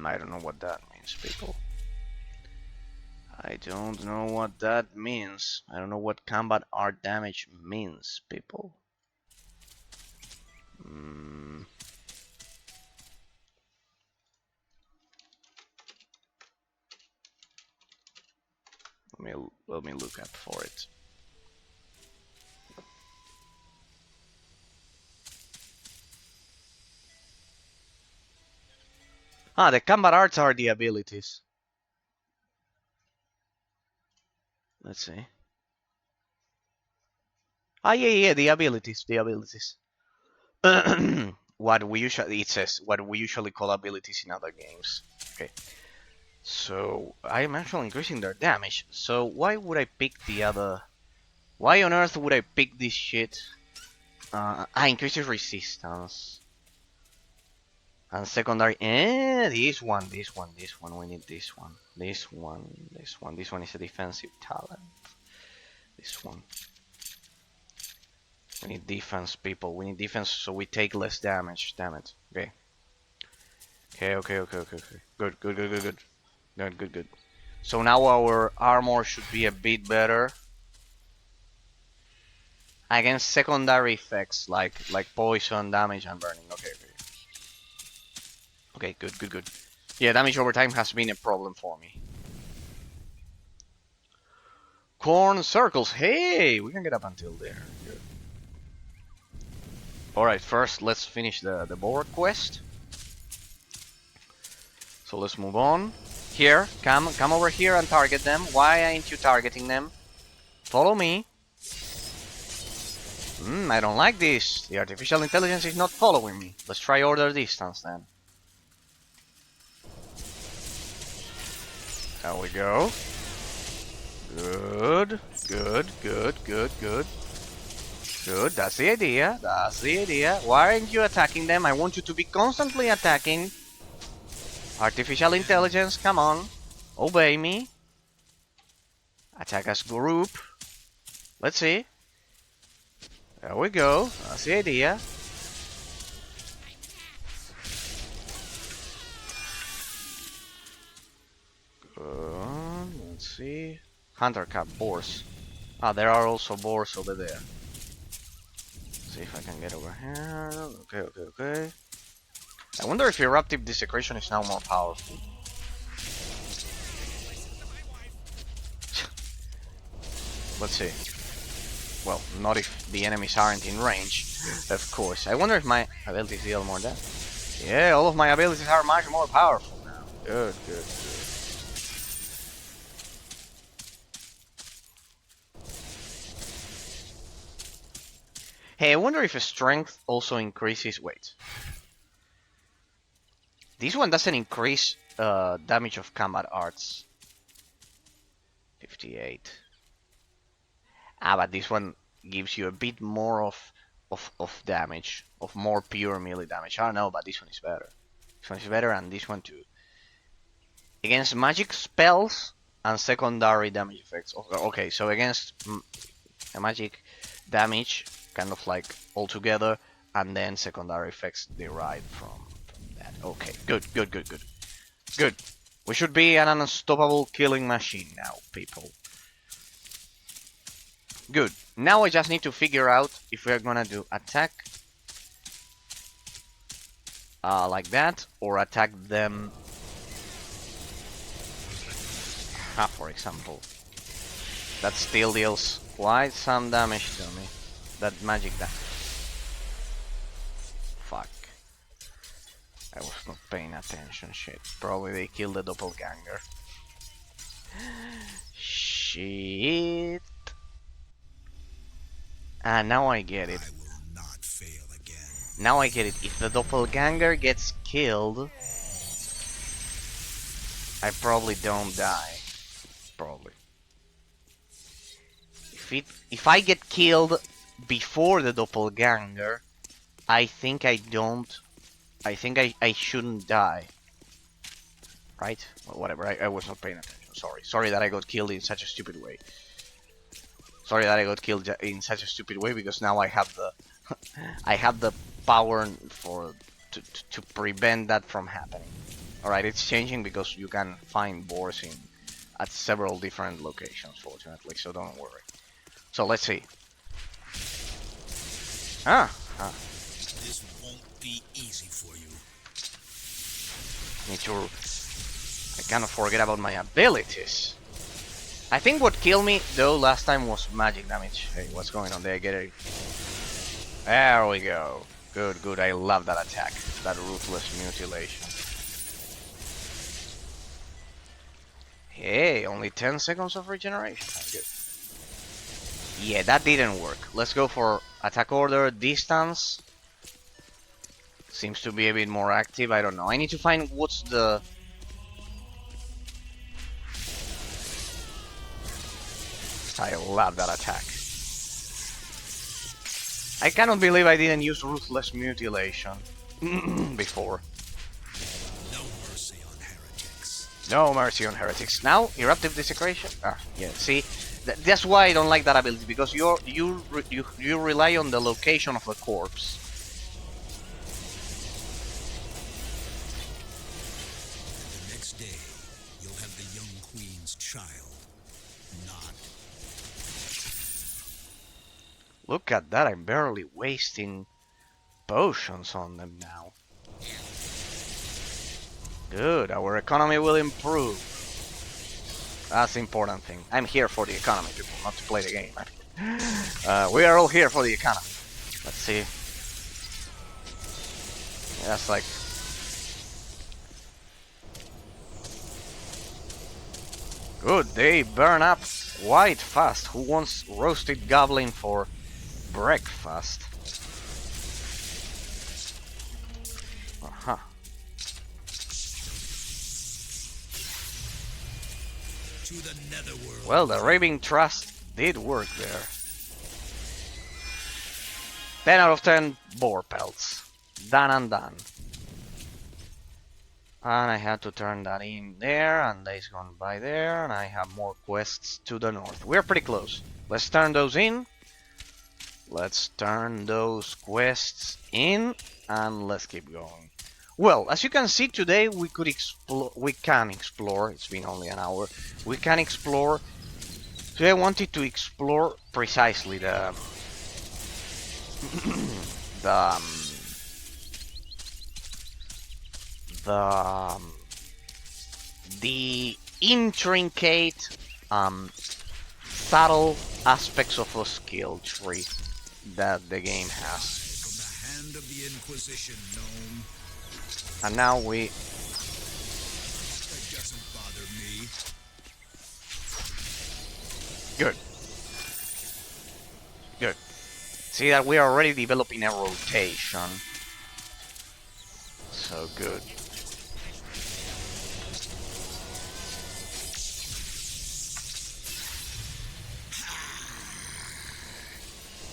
I don't know what that means, people. I don't know what that means. I don't know what combat art damage means, people. Let me look up for it. The combat arts are the abilities. Let's see. Ah, yeah, the abilities, what we usually, it says, what we usually call abilities in other games. Okay. So, I am actually increasing their damage. So, why would I pick the other... Why on earth would I pick this shit? Increases resistance. And secondary... this one. We need this one. This one is a defensive talent. This one. We need defense, people. We need defense so we take less damage. Damn it. Okay. Okay. Good. So now our armor should be a bit better against secondary effects like poison, damage, and burning. Okay, good. Yeah, damage over time has been a problem for me. Corn circles. Hey, we can get up until there. Good. All right, first let's finish the board quest. So let's move on. Here, come over here and target them. Why ain't you targeting them? Follow me. I don't like this. The artificial intelligence is not following me. Let's try order distance then. There we go. Good. That's the idea. Why aren't you attacking them? I want you to be constantly attacking. Artificial intelligence, come on. Obey me. Attack as group. Let's see. There we go. That's the idea. Let's see. Hunter cap boars. Ah, there are also boars over there. See if I can get over here. Okay. I wonder if eruptive desecration is now more powerful. Let's see. Well, not if the enemies aren't in range, of course. I wonder if my abilities deal more damage. Yeah, all of my abilities are much more powerful now. Good. Hey, I wonder if strength also increases... Wait. This one doesn't increase damage of combat arts. 58. But this one gives you a bit more of damage, of more pure melee damage. I don't know, but this one is better. This one is better, and this one too. Against magic spells and secondary damage effects. Okay, so against magic damage, kind of like all together, and then secondary effects derived from that. Okay, good. We should be an unstoppable killing machine now, people. Good. Now I just need to figure out if we're gonna do attack like that, or attack them, for example. That still deals quite some damage to me. That magic damage. Fuck. I was not paying attention, shit. Probably they killed the doppelganger. Shit. Now I get it. I will not fail again. Now I get it. If the doppelganger gets killed, I probably don't die. Probably. If I get killed before the doppelganger, I think I don't. I think I shouldn't die. Right? Well, whatever. I was not paying attention. Sorry that I got killed in such a stupid way. Because now I have the I have the power to prevent that from happening. All right, it's changing because you can find boars at several different locations, fortunately. So don't worry. So let's see. This won't be easy for you. I cannot forget about my abilities. I think what killed me though last time was magic damage. Hey, what's going on there? Get it. There we go. Good. I love that attack. That ruthless mutilation. Hey, only 10 seconds of regeneration. Good. Yeah, that didn't work. Let's go for attack order, distance. Seems to be a bit more active, I don't know. I need to find what's the... I love that attack. I cannot believe I didn't use Ruthless Mutilation before. No mercy on heretics. No mercy on heretics. Now, Eruptive Desecration? Ah, yeah, see? That's why I don't like that ability, because you rely on the location of the corpse. The next day, you'll have the young queen's child. Not. Look at that, I'm barely wasting potions on them now. Good, our economy will improve. That's the important thing. I'm here for the economy, people, not to play the game. We are all here for the economy. Let's see. Yeah, that's like... Good, they burn up quite fast. Who wants roasted goblin for breakfast? Uh-huh. To the netherworld. Well, the Raving Trust did work there. 10 out of 10 boar pelts. Done and done. And I had to turn that in there, and they's gone by there, and I have more quests to the north. We're pretty close. Let's turn those in. Let's turn those quests in, and let's keep going. Well, as you can see today, we can explore. It's been only an hour. We can explore. Today I wanted to explore precisely the the intricate, subtle aspects of a skill tree that the game has. From the hand of the Inquisition, gnome. And now we... That doesn't bother me. Good. Good. See that we are already developing a rotation. So good.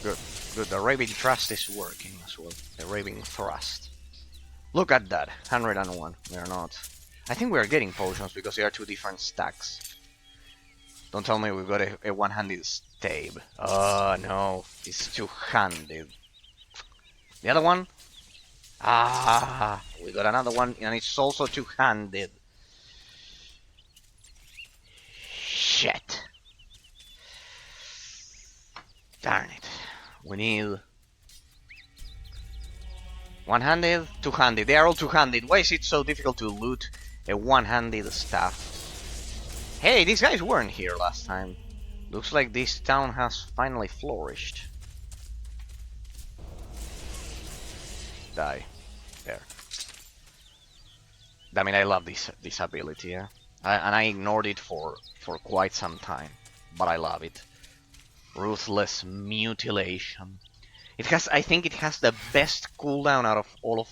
Good. Good. The Raving Thrust is working as well. The Raving Thrust. Look at that. 101. We are not... I think we are getting potions because they are two different stacks. Don't tell me we've got a one-handed stave. Oh no. It's two-handed. The other one? Ah, we got another one and it's also two-handed. Shit. Darn it. We need... one-handed, two-handed. They are all two-handed. Why is it so difficult to loot a one-handed staff? Hey, these guys weren't here last time. Looks like this town has finally flourished. Die. There. I mean, I love this ability, yeah? And I ignored it for quite some time. But I love it. Ruthless Mutilation. It has, I think it has the best cooldown out of all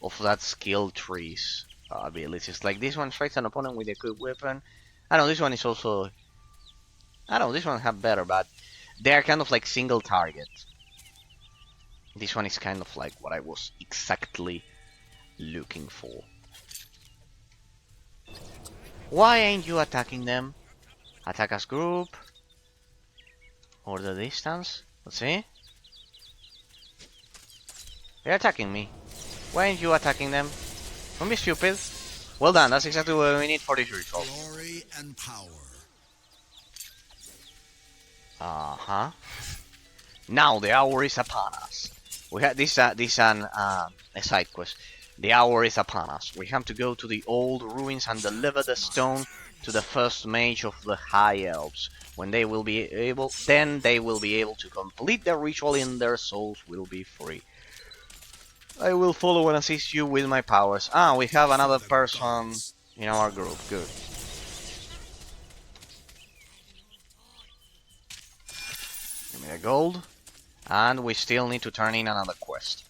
of that skill tree's abilities. Like this one strikes an opponent with a good weapon. I know this one is also... I know this one have better, but they are kind of like single target. This one is kind of like what I was exactly looking for. Why ain't you attacking them? Attack as group. Or the distance. Let's see. They're attacking me. Why ain't you attacking them? Don't be stupid. Well done, that's exactly what we need for this ritual. Glory and power. Uh-huh. Now the hour is upon us. We had this a side quest. The hour is upon us. We have to go to the old ruins and deliver the stone to the first mage of the High Elves. When they will be able, then they will be able to complete the ritual and their souls will be free. I will follow and assist you with my powers. Ah, we have another person in our group. Good. me the gold. And we still need to turn in another quest.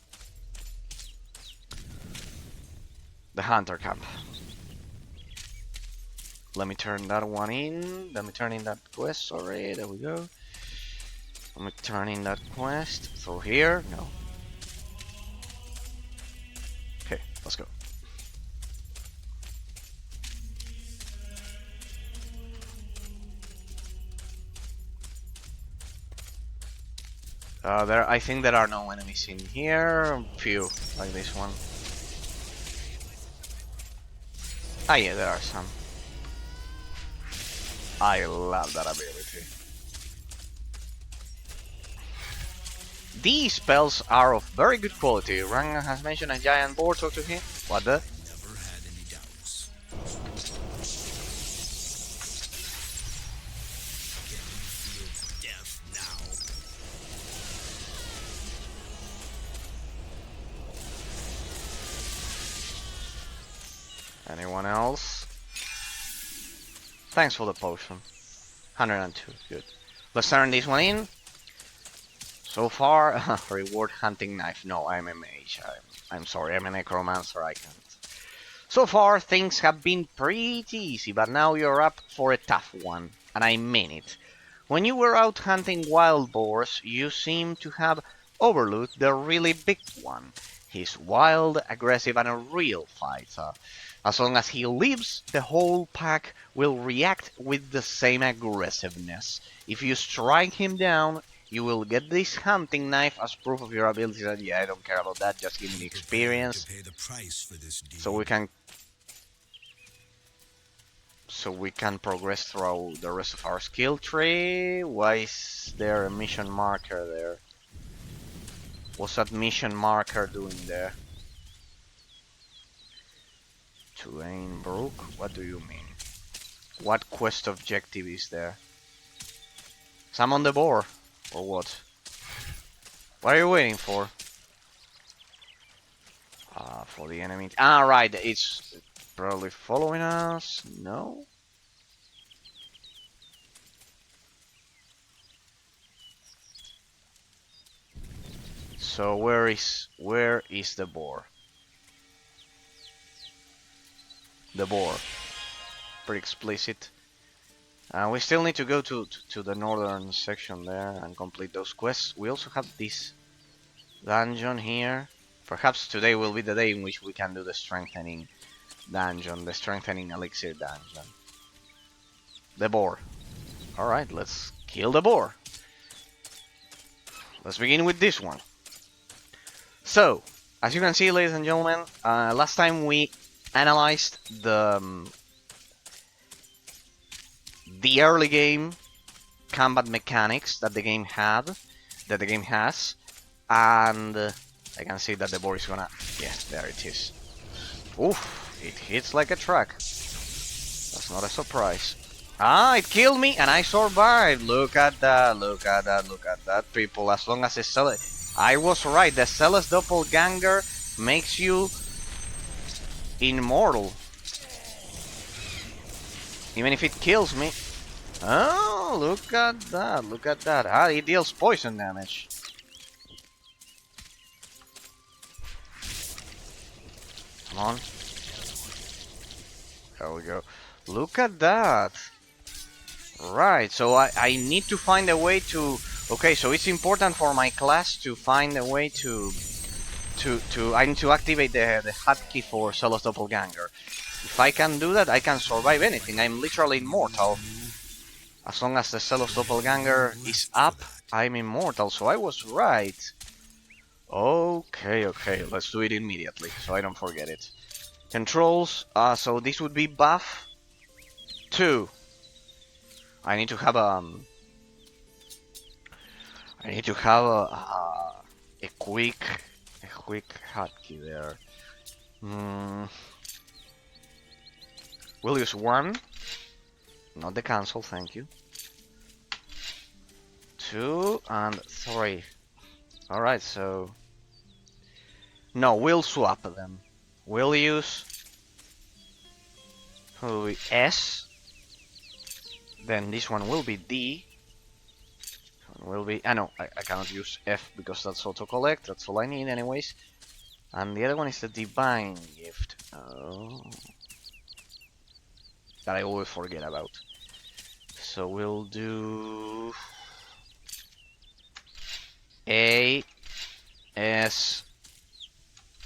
The Hunter Camp. Let me turn that one in. Let me turn in that quest. Sorry, there we go. Let me turn in that quest. So here, no. Okay, let's go. I think there are no enemies in here. Few, like this one. Ah, yeah, there are some. I love that ability. These spells are of very good quality. Rangan has mentioned a giant boar. Talk to him. What the? Never had any doubts. Can you feel death now? Anyone else? Thanks for the potion. 102, good. Let's turn this one in. So far, reward hunting knife. No, I'm a mage. I'm sorry, I'm a necromancer, I can't. So far, things have been pretty easy, but now you're up for a tough one. And I mean it. When you were out hunting wild boars, you seem to have overlooked the really big one. He's wild, aggressive, and a real fighter. As long as he lives, the whole pack will react with the same aggressiveness. If you strike him down, you will get this hunting knife as proof of your abilities. And yeah, I don't care about that, just give me experience. To pay the price for this deed. So we can progress through the rest of our skill tree. Why is there a mission marker there? What's that mission marker doing there? Twainbrook? What do you mean? What quest objective is there? Summon the boar? Or what? What are you waiting for? For the enemy. Ah, right, it's probably following us. No? So where is the boar? The boar. Pretty explicit. We still need to go to the northern section there and complete those quests. We also have this dungeon here. Perhaps today will be the day in which we can do the strengthening dungeon, the strengthening elixir dungeon. The boar. Alright, let's kill the boar. Let's begin with this one. So, as you can see, ladies and gentlemen, last time we analyzed the early game combat mechanics that the game has, and I can see that the boar is gonna, yeah, there it is. Oof, it hits like a truck. That's not a surprise. Ah, it killed me and I survived. Look at that, look at that, look at that, people. As long as it's Cellar, I was right, the Cellar's doppelganger makes you immortal. Even if it kills me. Oh, look at that, look at that. Ah, it deals poison damage. Come on. There we go. Look at that. Right, so I need to find a way to... Okay, so it's important for my class to find a way to I need to activate the hotkey for Cellar's doppelganger. If I can do that, I can survive anything. I'm literally immortal. As long as the Cellar's doppelganger is up, I'm immortal, so I was right. Okay, let's do it immediately, so I don't forget it. Controls, so this would be buff 2. I need to have a quick hotkey there. We'll use 1, not the cancel, thank you. 2 and 3. Alright, so no, we'll swap them. We'll use S. Then this one will be D. will be... Ah, no, I cannot use F because that's auto-collect. That's all I need anyways. And the other one is the Divine Gift. Oh. That I always forget about. So we'll do... A, S,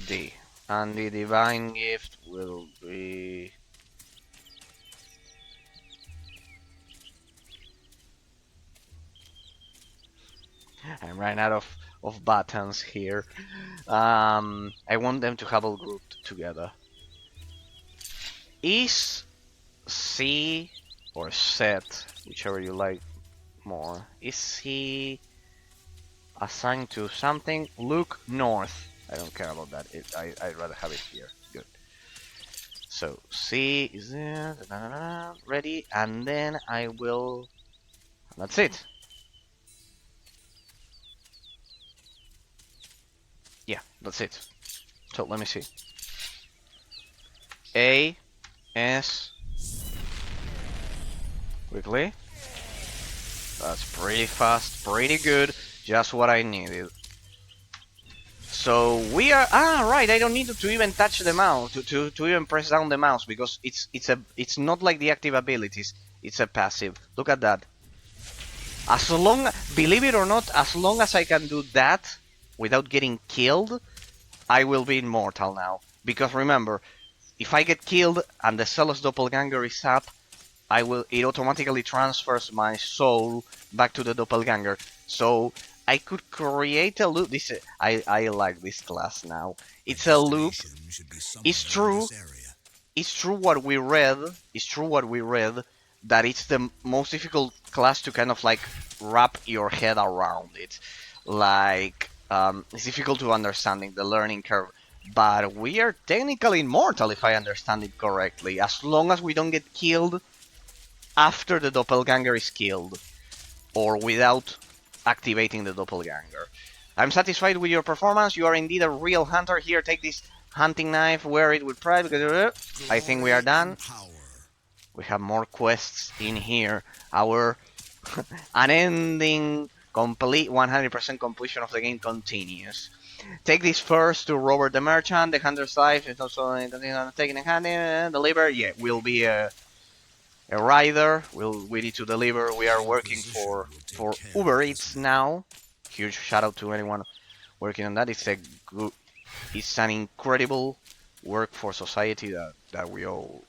D. And the Divine Gift will be... I'm running out of buttons here. I want them to have all grouped together. Is C or set, whichever you like more, is he assigned to something? Look north. I don't care about that. I'd rather have it here. Good. So C is there. Ready, and then I will. That's it. Yeah, that's it. So let me see. A, S, quickly. That's pretty fast, pretty good. Just what I needed. So we are. Ah, right. I don't need to even touch the mouse to even press down the mouse because it's not like the active abilities. It's a passive. Look at that. As long, believe it or not, as long as I can do that without getting killed, I will be immortal now. Because remember, if I get killed and the Cellar's doppelganger is up, it automatically transfers my soul back to the doppelganger. So I could create a loop. I like this class now. It's a loop. It's true. It's true what we read. It's true what we read. That it's the most difficult class to kind of like wrap your head around it. Like, it's difficult to understanding the learning curve. But we are technically immortal if I understand it correctly. As long as we don't get killed after the doppelganger is killed. Or without activating the doppelganger. I'm satisfied with your performance. You are indeed a real hunter. Here, take this hunting knife. Wear it with pride. I think we are done. We have more quests in here. Our unending, complete 100% completion of the game continues. Take this first to Robert the Merchant. The hunter's life is also taken in hand. Deliver. Yeah, we'll be a rider. We need to deliver. We are working for Uber Eats now. Huge shout out to anyone working on that. It's an incredible work for society that we all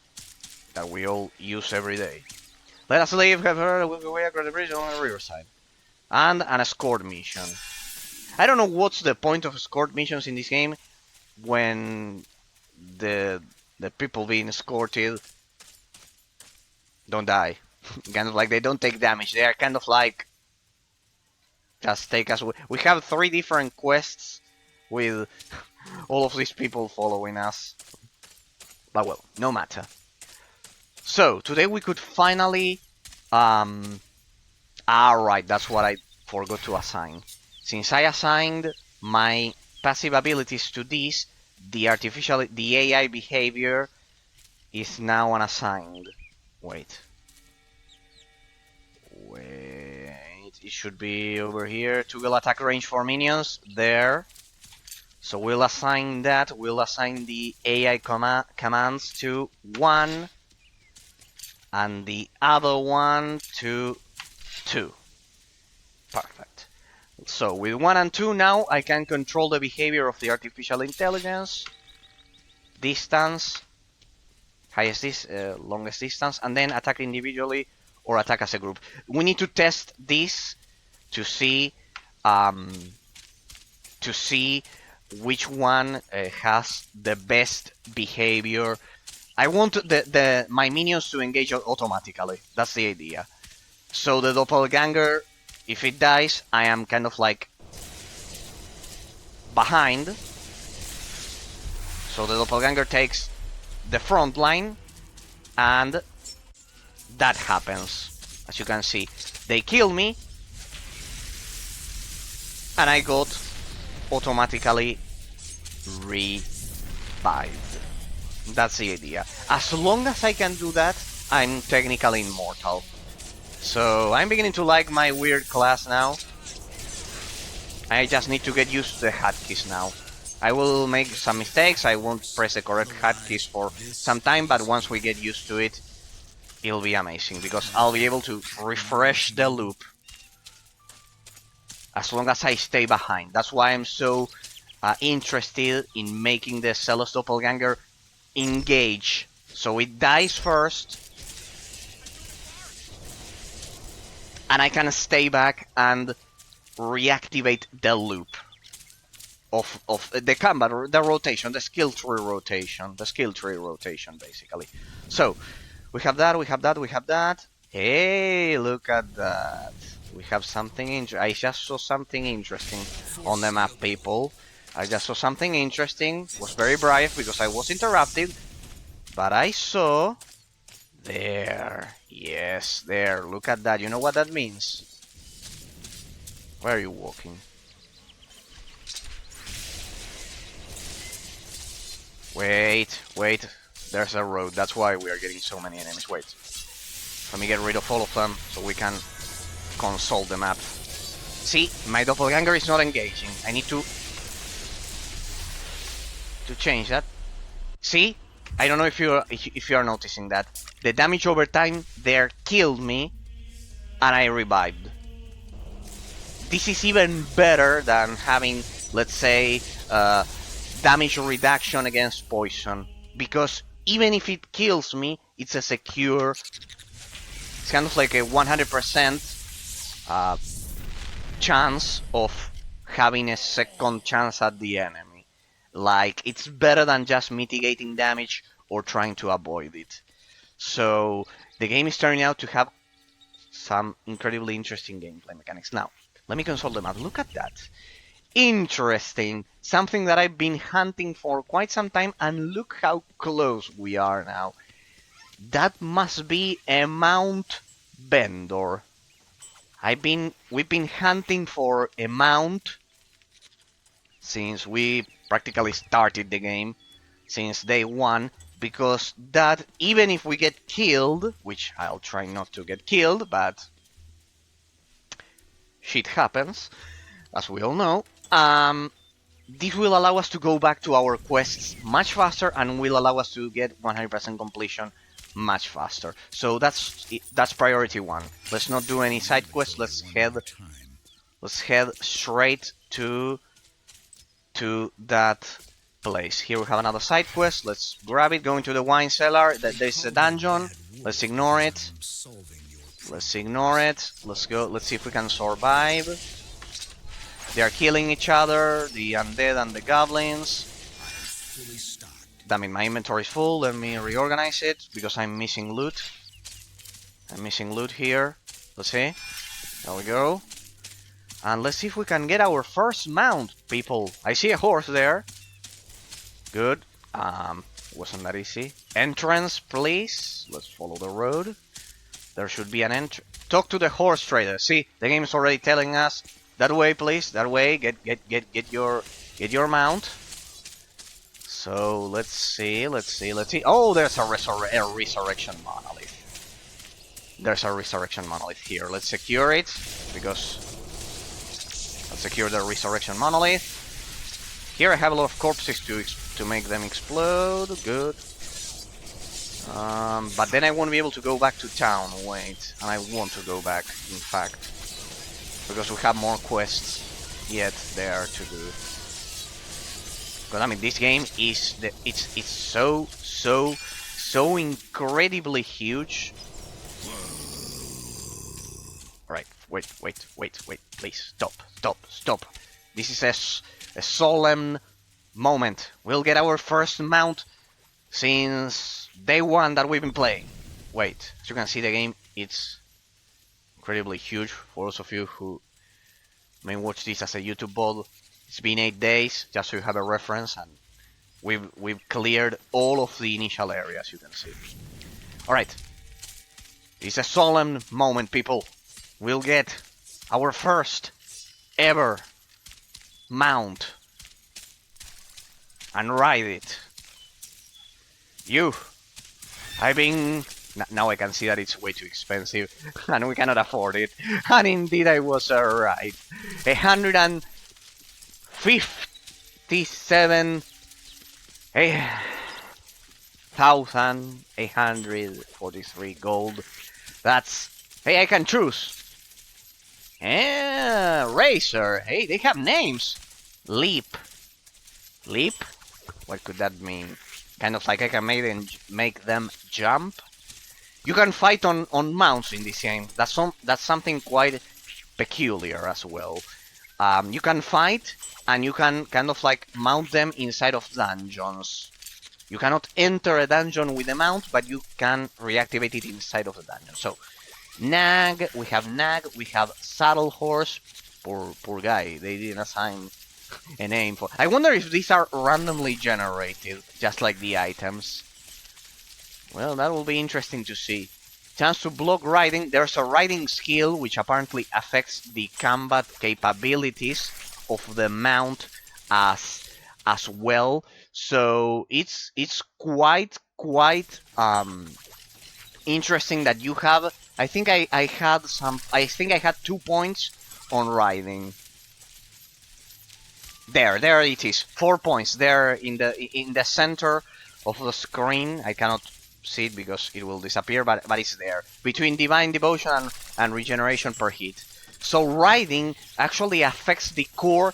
use every day. Let us leave. Have heard we'll way across the bridge on the riverside, and an escort mission. I don't know what's the point of escort missions in this game when the people being escorted don't die. Kind of like they don't take damage. They are kind of like just take us. We have 3 different quests with all of these people following us. But well, no matter. So today we could finally. Alright, that's what I forgot to assign. Since I assigned my passive abilities to this, the AI behavior is now unassigned. Wait, it should be over here. Toggle attack range for minions, there. So we'll assign that, we'll assign the AI commands to 1, and the other one to 2. Perfect. So with 1 and 2 now, I can control the behavior of the artificial intelligence, distance, longest distance, and then attack individually or attack as a group. We need to test this to see which one has the best behavior. I want my minions to engage automatically. That's the idea. So the doppelganger, if it dies, I am kind of like behind. So the doppelganger takes the front line, and that happens. As you can see, they kill me, and I got automatically revived. That's the idea. As long as I can do that, I'm technically immortal. So I'm beginning to like my weird class now. I just need to get used to the hotkeys now. I will make some mistakes, I won't press the correct hotkeys for some time, but once we get used to it, it'll be amazing, because I'll be able to refresh the loop as long as I stay behind. That's why I'm so interested in making the Cellar's doppelganger engage. So it dies first, and I can stay back and reactivate the loop of the combat, the rotation, the skill tree rotation, basically. So we have that, we have that, we have that. Hey, look at that. We have something I just saw something interesting on the map, people. I just saw something interesting. Was very brave because I was interrupted, but I saw there. Yes, there. Look at that. You know what that means? Where are you walking? Wait. There's a road. That's why we are getting so many enemies. Wait. Let me get rid of all of them so we can console the map. See, my doppelganger is not engaging. I need to change that. See, I don't know if you are noticing that the damage over time there killed me, and I revived. This is even better than having, let's say, damage reduction against poison, because even if it kills me, it's a secure. It's kind of like a 100% chance of having a second chance at the enemy. Like, it's better than just mitigating damage or trying to avoid it. So the game is turning out to have some incredibly interesting gameplay mechanics. Now, let me console the map. Look at that. Interesting. Something that I've been hunting for quite some time, and look how close we are now. That must be a mount vendor. We've been hunting for a mount since we practically started the game, since day one, because that, even if we get killed, which I'll try not to get killed, but shit happens, as we all know, this will allow us to go back to our quests much faster, and will allow us to get 100% completion much faster. So that's priority one. Let's not do any side quests. Let's head straight to that place. Here we have another side quest. Let's grab it. Go into the wine cellar. There's a dungeon. Let's ignore it. Let's ignore it. Let's go. Let's see if we can survive. They are killing each other, the undead and the goblins. Damn it, my inventory is full. Let me reorganize it because I'm missing loot. I'm missing loot here. Let's see. There we go. And let's see if we can get our first mount, people. I see a horse there. Good. Wasn't that easy. Entrance, please. Let's follow the road. There should be an entrance. Talk to the horse trader. See, the game is already telling us. That way, please. That way. Get your mount. So let's see. Oh, there's a resurrection monolith. There's a resurrection monolith here. Let's secure it because let's secure the resurrection monolith. Here I have a lot of corpses to make them explode. Good. But then I won't be able to go back to town. Wait, and I want to go back. In fact, because we have more quests yet there to do. Because I mean, this game is it's so incredibly huge. Right, wait, please, stop. This is a solemn moment. We'll get our first mount since day one that we've been playing. Wait, as you can see, the game, it's incredibly huge. For those of you who may watch this as a YouTube VOD, it's been 8 days, just so you have a reference, and we've cleared all of the initial areas, you can see. Alright, it's a solemn moment, people. We'll get our first ever mount and ride it. Now I can see that it's way too expensive and we cannot afford it. And indeed I was right. 57,843 gold. That's... Hey, I can choose. Racer. Hey, they have names. Leap. Leap? What could that mean? Kind of like I can make them jump. You can fight on mounts in this game. That's something quite peculiar as well. You can fight, and you can kind of like mount them inside of dungeons. You cannot enter a dungeon with a mount, but you can reactivate it inside of the dungeon. So, Nag, we have Saddle Horse. Poor guy, they didn't assign a name for... I wonder if these are randomly generated, just like the items. Well, that will be interesting to see. Chance to block riding. There's a riding skill which apparently affects the combat capabilities of the mount as well. So it's quite interesting that you have... I think I had 2 points on riding. There it is. 4 points there in the center of the screen. I cannot see it because it will disappear, but it's there. Between Divine Devotion and Regeneration per hit. So riding actually affects the core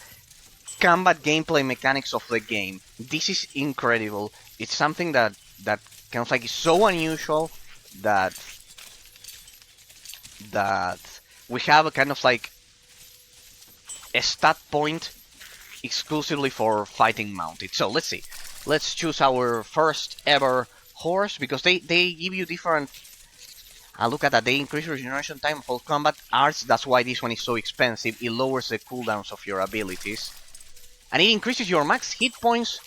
combat gameplay mechanics of the game. This is incredible. It's something that kind of like is so unusual that we have a kind of like a stat point exclusively for fighting mounted. So let's see. Let's choose our first ever horse, because they give you different... look at that. They increase regeneration time for combat arts. That's why this one is so expensive. It lowers the cooldowns of your abilities. And it increases your max hit points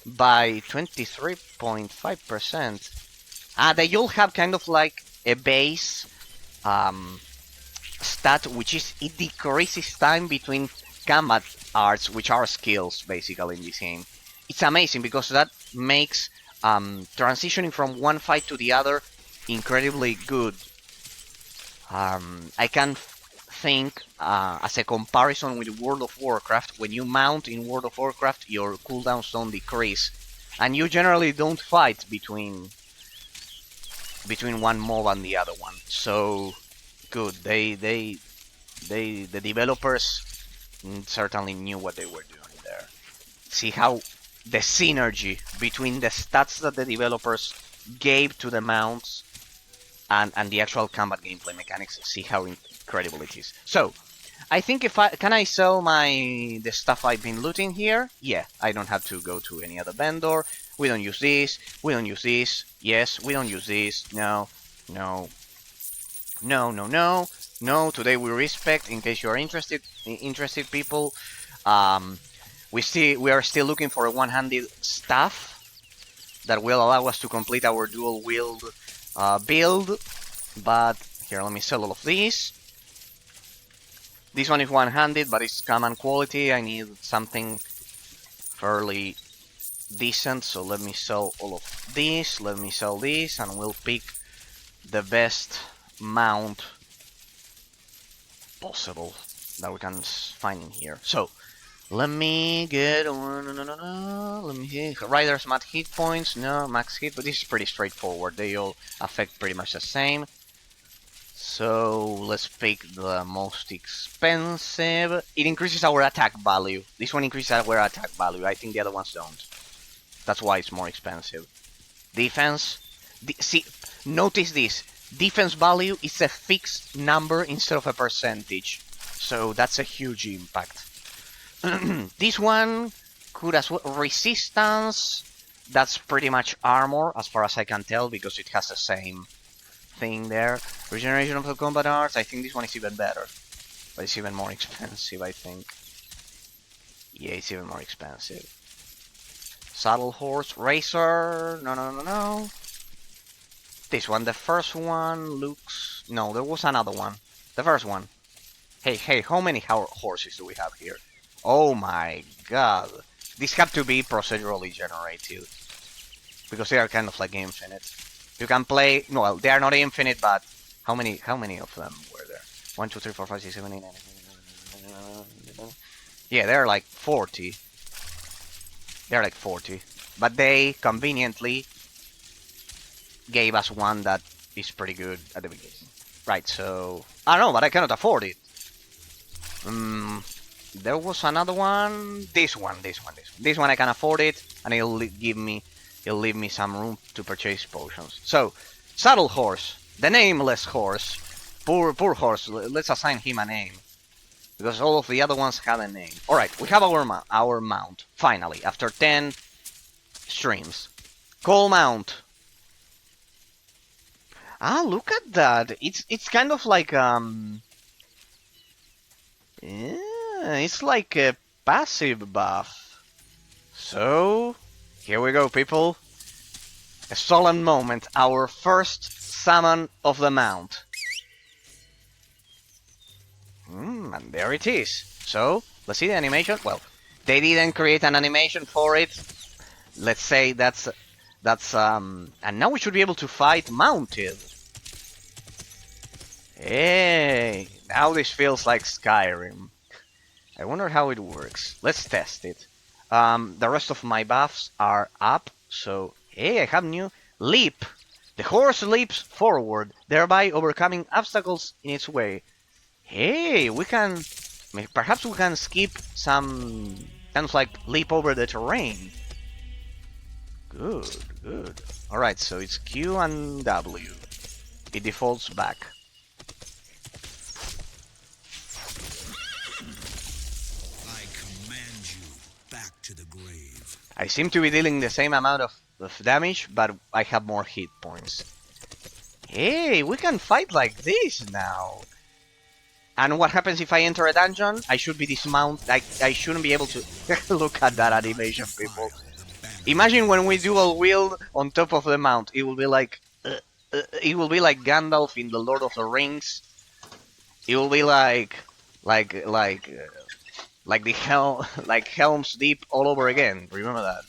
by 23.5%. They all have kind of like a base stat, which is it decreases time between combat arts, which are skills basically in this game. It's amazing because that makes transitioning from one fight to the other incredibly good. I can think as a comparison with World of Warcraft, when you mount in World of Warcraft, your cooldowns don't decrease, and you generally don't fight between one mob and the other one. So good. The developers certainly knew what they were doing there. See how the synergy between the stats that the developers gave to the mounts and the actual combat gameplay mechanics. See how incredible it is. So, I think can I sell the stuff I've been looting here? Yeah, I don't have to go to any other vendor. We don't use this. We don't use this. Yes, we don't use this. No. Today we respect. In case you are interested people. We are still looking for a one-handed staff that will allow us to complete our dual wield build. But here, let me sell all of these. This one is one-handed, but it's common quality. I need something fairly decent, so let me sell all of this. Let me sell this, and we'll pick the best mount possible that we can find in here. So, let me get... let me see. Riders max hit points. No, max hit, but this is pretty straightforward. They all affect pretty much the same. So, let's pick the most expensive. It increases our attack value. This one increases our attack value. I think the other ones don't. That's why it's more expensive. Defense. See, notice this. Defense value is a fixed number instead of a percentage. So, that's a huge impact. This one could as well... Resistance. That's pretty much armor, as far as I can tell, because it has the same thing there. Regeneration of the combat arts. I think this one is even better, but it's even more expensive, I think. Yeah, it's even more expensive. Saddle horse, racer. No. This one, the first one looks... No, there was another one. The first one. Hey, how many horses do we have here? Oh my god. These have to be procedurally generated, because they are kind of like infinite. You can play... Well, they are not infinite, but how many of them were there? 1, 2, 3, 4, 5, 6, 7, 8, 9, Yeah, they're like 40. They're like 40. But they conveniently gave us one that is pretty good at the beginning. Right, so... I don't know, but I cannot afford it. There was another one. This one. This one I can afford it, and he'll leave me some room to purchase potions. So, Saddle Horse, the nameless horse. Poor horse, let's assign him a name. Because all of the other ones have a name. Alright, we have our mount, finally, after 10 streams. Call mount. Ah, look at that. It's kind of like yeah, it's like a passive buff. So, here we go, people. A solemn moment, our first summon of the mount. And there it is. So, let's see the animation. Well, they didn't create an animation for it. Let's say that's and now we should be able to fight mounted. Hey, now this feels like Skyrim. I wonder how it works. Let's test it. The rest of my buffs are up, so hey, I have new leap. The horse leaps forward, thereby overcoming obstacles in its way. Hey, perhaps we can skip some kind of like leap over the terrain. Good. Alright, so it's Q and W. It defaults back. I command you back to the grave. I seem to be dealing the same amount of damage, but I have more hit points. Hey, we can fight like this now. And what happens if I enter a dungeon? I should be dismounted. I shouldn't be able to... Look at that animation, people. Imagine when we dual wield on top of the mount. It will be like... it will be like Gandalf in the Lord of the Rings. It will be like Helm's Deep all over again. Remember that?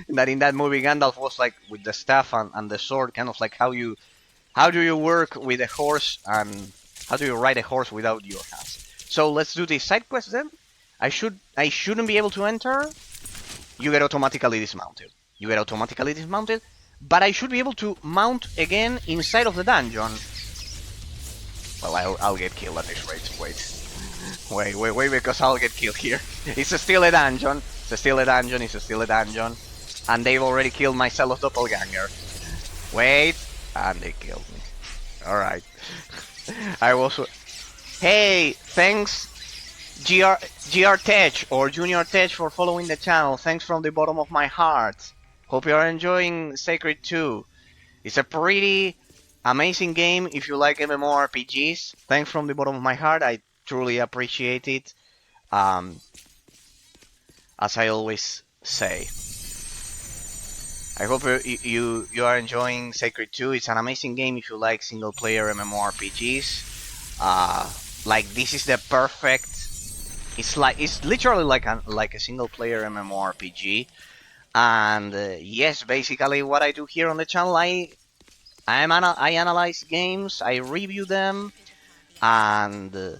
That in that movie Gandalf was like with the staff and the sword, kind of like how do you work with a horse and how do you ride a horse without your hands? So let's do this side quest then. I shouldn't be able to enter. You get automatically dismounted. But I should be able to mount again inside of the dungeon. Well, I'll get killed at this rate. Wait, because I'll get killed here. It's still a dungeon. And they've already killed my Cellar doppelganger. Wait, and they killed me. Alright. I was... Hey, thanks GR Tech or Junior Tech for following the channel. Thanks from the bottom of my heart. Hope you are enjoying Sacred 2. It's a pretty amazing game if you like MMORPGs. Thanks from the bottom of my heart. I truly appreciate it. As I always say. I hope you are enjoying Sacred 2. It's an amazing game if you like single player MMORPGs. Like this is the perfect. It's literally like a single player MMORPG. And yes, basically what I do here on the channel, I analyze games, I review them, and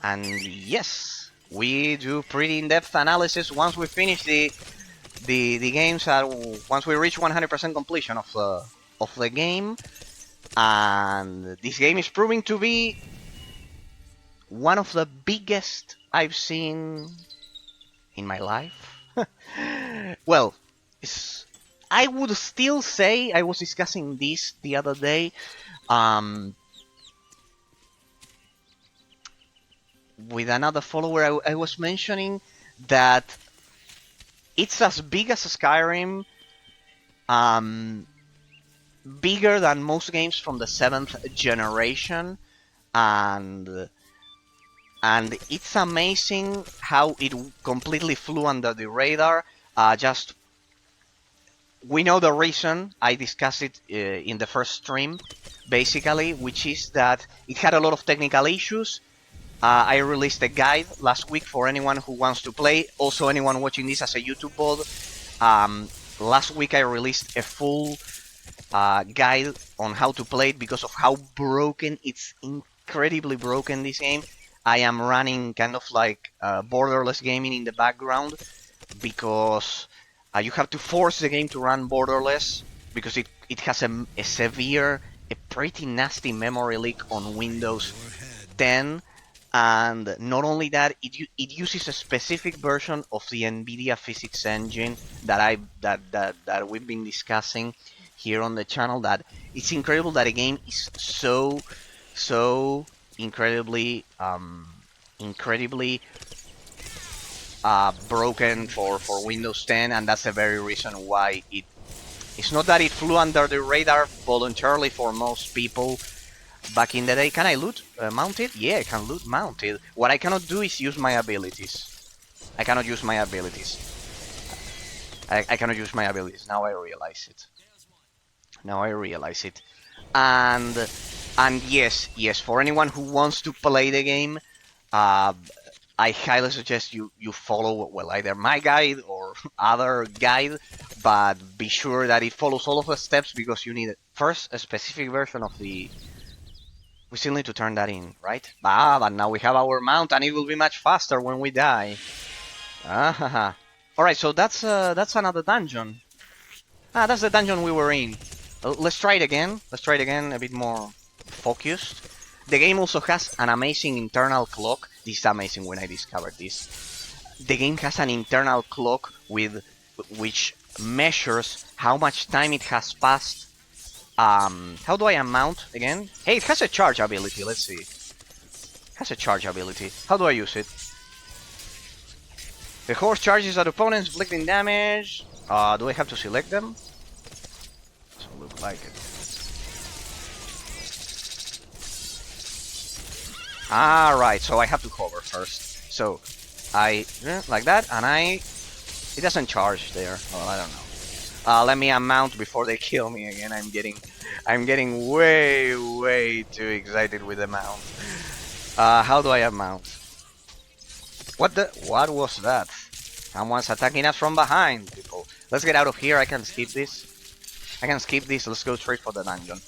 yes, we do pretty in-depth analysis once we finish the games. Once we reach 100% completion of the game, and this game is proving to be one of the biggest I've seen in my life. Well, I would still say, I was discussing this the other day, with another follower. I was mentioning that it's as big as Skyrim, bigger than most games from the 7th generation, and it's amazing how it completely flew under the radar. We know the reason. I discussed it in the first stream, basically, which is that it had a lot of technical issues. I released a guide last week for anyone who wants to play. Also, anyone watching this as a YouTube VOD. Last week I released a full guide on how to play it because of how broken it's incredibly broken, this game. I am running kind of like borderless gaming in the background because you have to force the game to run borderless because it has a severe, a pretty nasty memory leak on Windows 10. And not only that, it uses a specific version of the NVIDIA physics engine that we've been discussing here on the channel. That it's incredible that a game is so incredibly broken for Windows 10, and that's the very reason why it's not that it flew under the radar voluntarily for most people back in the day. Can I loot mounted? Yeah, I can loot mounted. What I cannot do is use my abilities. I cannot use my abilities. I cannot use my abilities. Now I realize it. Now I realize it. And yes, for anyone who wants to play the game, I highly suggest you follow, well, either my guide or other guide, but be sure that it follows all of the steps because you need first a specific version of the. We still need to turn that in, right? But now we have our mount, and it will be much faster when we die. Ah, all right. So that's another dungeon. Ah, that's the dungeon we were in. Let's try it again. Let's try it again, a bit more focused. The game also has an amazing internal clock. This is amazing when I discovered this. The game has an internal clock which measures how much time it has passed. How do I unmount again? Hey, it has a charge ability. Let's see. It has a charge ability. How do I use it? The horse charges at opponents, inflicting damage. Do I have to select them? Doesn't look like it. Alright, so I have to hover first. So, like that, and it doesn't charge there. Well, I don't know. Let me unmount before they kill me again. I'm getting way too excited with the mount. How do I unmount? What was that? Someone's attacking us from behind, people. Let's get out of here. I can skip this. Let's go straight for the dungeon.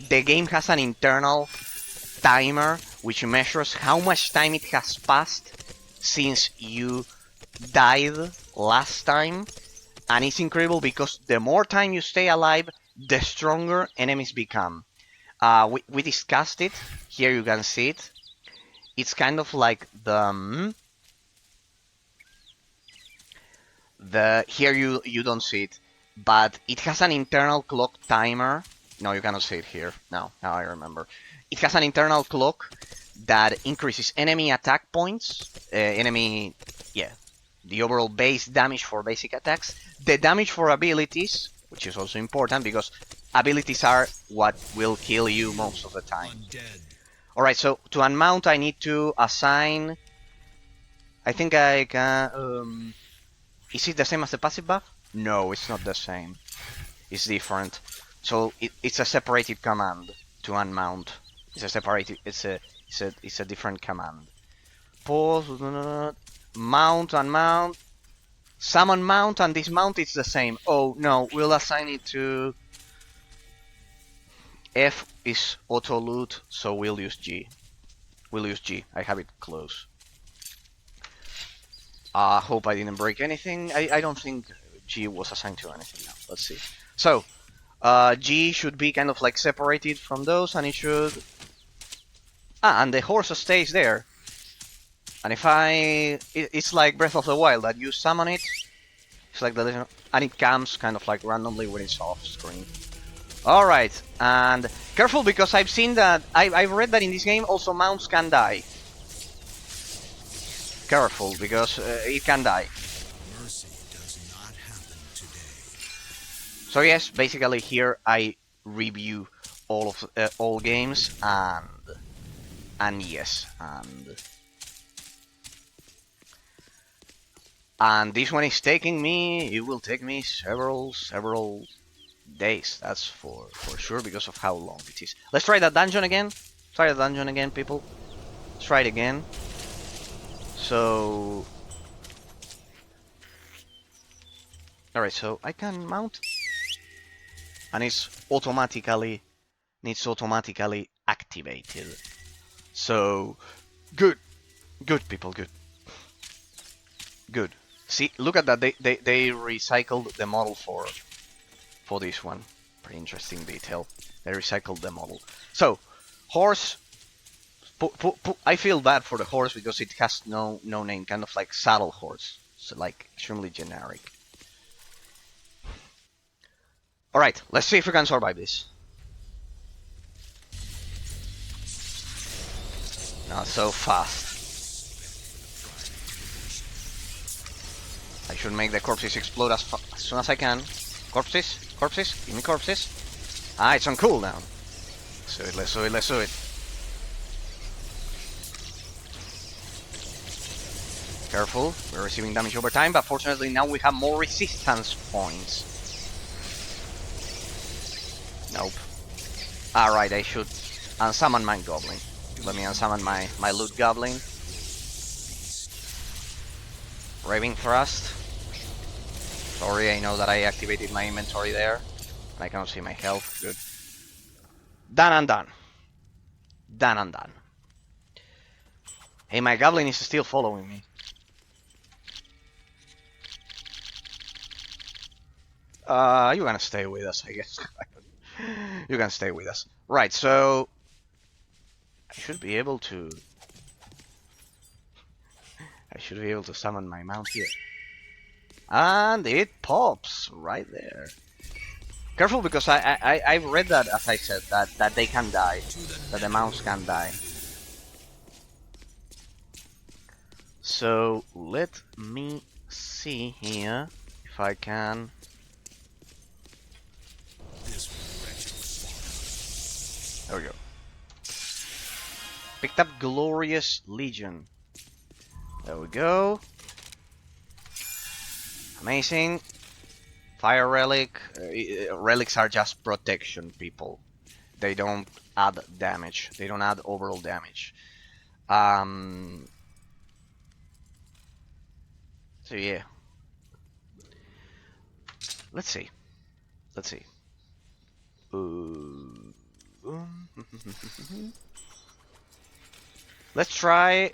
The game has an internal timer which measures how much time it has passed since you died last time, and it's incredible because the more time you stay alive, the stronger enemies become. We discussed it. Here you can see it. It's kind of like the here you don't see it, but it has an internal clock timer. No, you cannot see it here. Now I remember. It has an internal clock that increases enemy attack points, the overall base damage for basic attacks, the damage for abilities, which is also important because abilities are what will kill you most of the time. Alright, so to unmount I need to assign. I think I can. Is it the same as the passive buff? No, it's not the same. It's different. So it's a separated command to unmount. It's a separated. It's a different command. Pause. Mount, unmount. Summon mount and dismount. It's the same. Oh no, we'll assign it to. F is auto loot, so we'll use G. I have it close. Hope I didn't break anything. I don't think G was assigned to anything now. Let's see. So, G should be kind of like separated from those, and it should. And the horse stays there. And if it's like Breath of the Wild that you summon it. It's like the legend, and it comes kind of like randomly when it's off screen. All right, and careful because I've seen that I've read that in this game also mounts can die. Careful because it can die. Mercy does not happen today. So yes, basically here I review all games and yes and this one is taking me. It will take me several days. That's for sure because of how long it is. Let's try that dungeon again. People. Let's try it again. So, alright, so I can mount, and it's automatically activated. So Good. Good, people. Good. Good. See, look at that. They recycled the model for this one. Pretty interesting detail. They recycled the model. So, horse. I feel bad for the horse because it has no name, kind of like saddle horse. So like extremely generic. All right, let's see if we can survive this. Not so fast. I should make the corpses explode as soon as I can. Corpses, corpses, give me corpses. Ah, it's on cooldown. Let's do it, let's do it, let's do it. Careful, we're receiving damage over time, but fortunately now we have more resistance points. Nope. Alright, I should unsummon my goblin. Let me unsummon my loot goblin. Raving Thrust. Sorry, I know that I activated my inventory there. And I cannot see my health. Good. Done and done. Done and done. Hey, my goblin is still following me. You're gonna stay with us, I guess. You're gonna stay with us. Right, so... I should be able to summon my mount here. And it pops right there. Careful, because I read that, as I said, that they can die. That the mounts can die. So, let me see here if I can... There we go. Picked up Glorious Legion. There we go. Amazing. Fire Relic. Relics are just protection, people. They don't add damage. They don't add overall damage. So yeah. Let's see. Let's see. Let's try.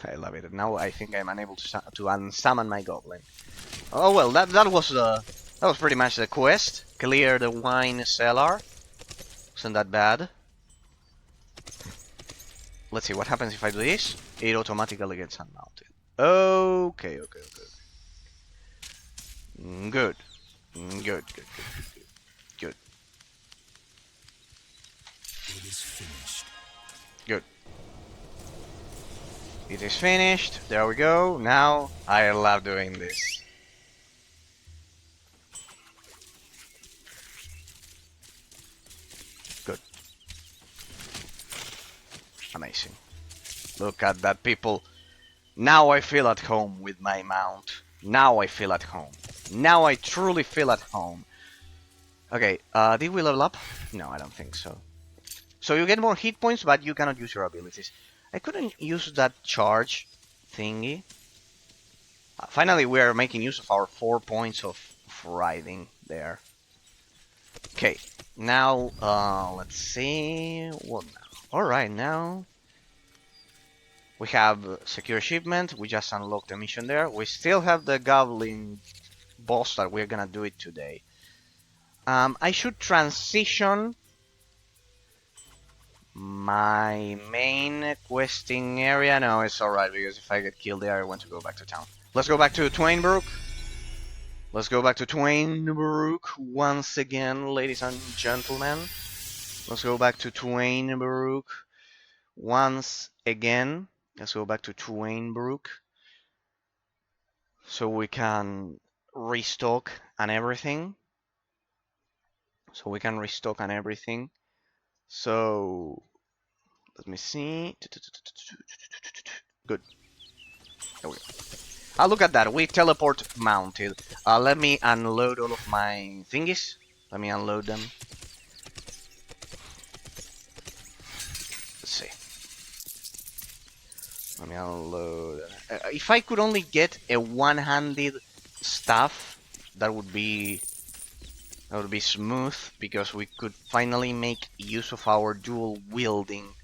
I love it. Now I think I'm unable to unsummon my goblin. Oh well, that was pretty much the quest. Clear the wine cellar. Wasn't that bad. Let's see what happens if I do this. It automatically gets unmounted. Okay. Good. Good. It is finished. Good. It is finished. There we go. Now I love doing this. Good. Amazing. Look at that, people. Now I feel at home with my mount. Now I feel at home. Now I truly feel at home. Okay, did we level up? No, I don't think so. So you get more hit points, but you cannot use your abilities. I couldn't use that charge thingy. Finally, we are making use of our 4 points of riding there. Okay, now let's see what now. Alright, now we have secure shipment. We just unlocked the mission there. We still have the goblin boss that we're gonna do it today. I should transition my main questing area. No, it's alright, because if I get killed there, I want to go back to town. Let's go back to Twainbrook. Let's go back to Twainbrook once again, ladies and gentlemen. Let's go back to Twainbrook once again. Let's go back to Twainbrook so we can restock and everything. So let me see. Good. There we go. Look at that. We teleport mounted. Let me unload all of my thingies. Let me unload them. Let's see. Let me unload. If I could only get a one-handed staff, that would be smooth, because we could finally make use of our dual wielding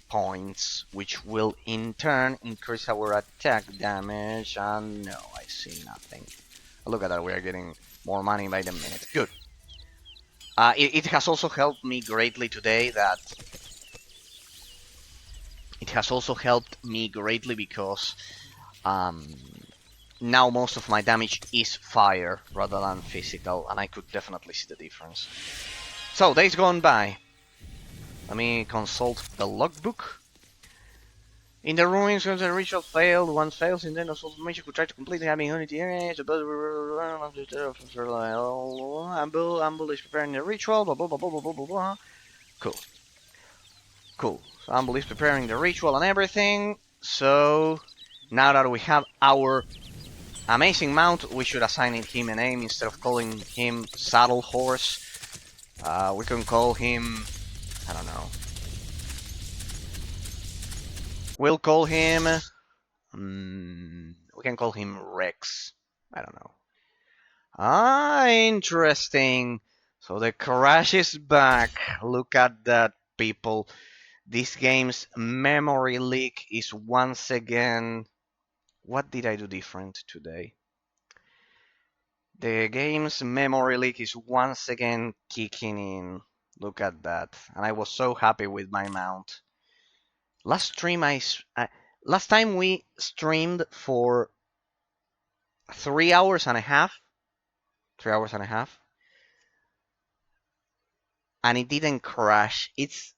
points, which will in turn increase our attack damage. And no, I see nothing. Look at that, we are getting more money by the minute. Good. It has also helped me greatly today that... It has also helped me greatly because now most of my damage is fire rather than physical, and I could definitely see the difference. So, days gone by. Let me consult the logbook. In the ruins, when the ritual failed, one fails in the end of transformation could try to complete having unity areas. Amble is preparing the ritual. Blah, blah, blah, blah, blah, blah, blah. Cool. Cool. So Amble is preparing the ritual and everything. So now that we have our amazing mount, we should assign him a name instead of calling him Saddle Horse. We can call him, I don't know. We'll call him... we can call him Rex. I don't know. Interesting. So the crash is back. Look at that, people. This game's memory leak is once again... What did I do different today? The game's memory leak is once again kicking in. Look at that. And I was so happy with my mount. Last time we streamed for 3 hours and a half. 3 hours and a half. And it didn't crash. This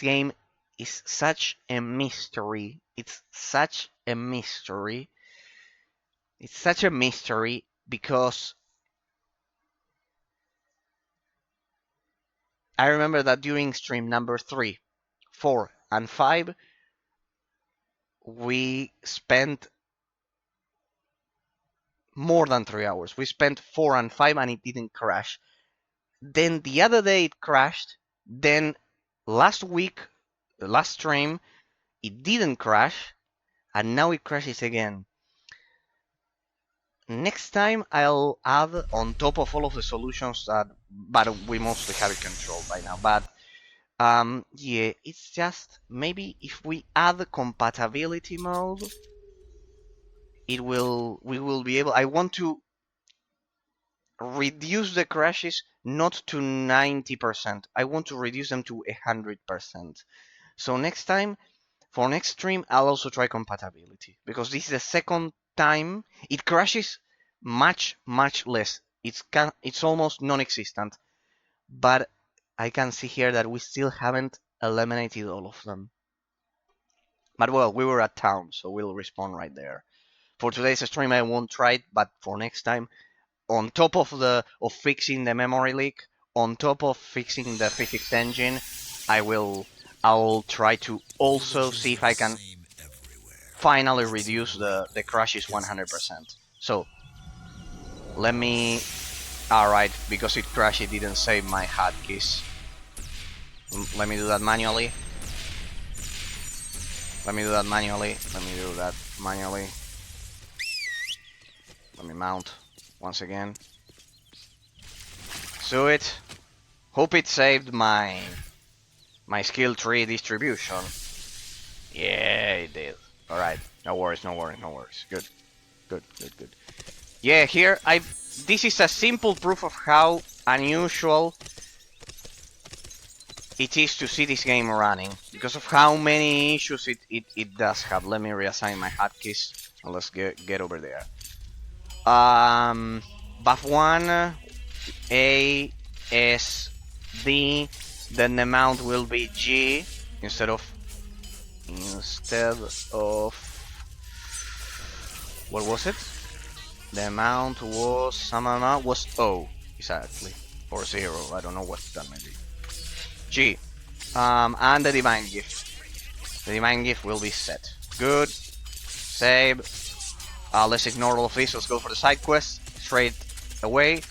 game is such a mystery. It's such a mystery. It's such a mystery because I remember that during stream number 3, 4, and 5, we spent more than 3 hours. We spent 4 and 5 and it didn't crash. Then the other day it crashed. Then last week, the last stream, it didn't crash. And now it crashes again. Next time I'll add on top of all of the solutions but we mostly have it controlled by now. But yeah, it's just maybe if we add the compatibility mode, we will be able. I want to reduce the crashes not to 90%. I want to reduce them to 100%. So next time, for next stream, I'll also try compatibility because this is the second time it crashes much less. It's almost non-existent, but I can see here that we still haven't eliminated all of them. But well, we were at town, so we'll respawn right there. For today's stream, I won't try it, but for next time, on top of fixing the memory leak, on top of fixing the physics engine, I'll try to also see if I can finally reduce the crashes 100%. So let me... Alright, because it crashed, it didn't save my hotkeys. Let me do that manually. Let me do that manually. Let me mount once again. Do it. Hope it saved my skill tree distribution. Yeah, it did. Alright, no worries. Good. Yeah, here this is a simple proof of how unusual it is to see this game running, because of how many issues it does have. Let me reassign my hotkeys and let's get over there. Buff 1, A, S, D, then the amount will be G instead of what was it? The amount was O, exactly, or 0. I don't know what that may be. G, and the divine gift. The divine gift will be set. Good. Save. Let's ignore all of this. Let's go for the side quest straight away.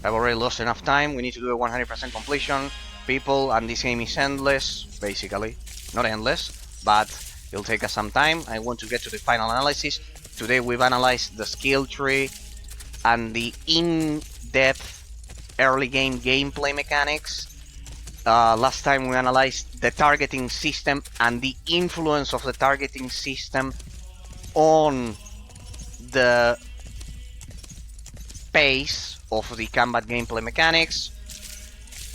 I've already lost enough time. We need to do a 100% completion, people, and this game is endless, basically. Not endless, but it'll take us some time. I want to get to the final analysis. Today we've analyzed the skill tree and the in-depth early game gameplay mechanics. last time we analyzed the targeting system and the influence of the targeting system on the pace of the combat gameplay mechanics.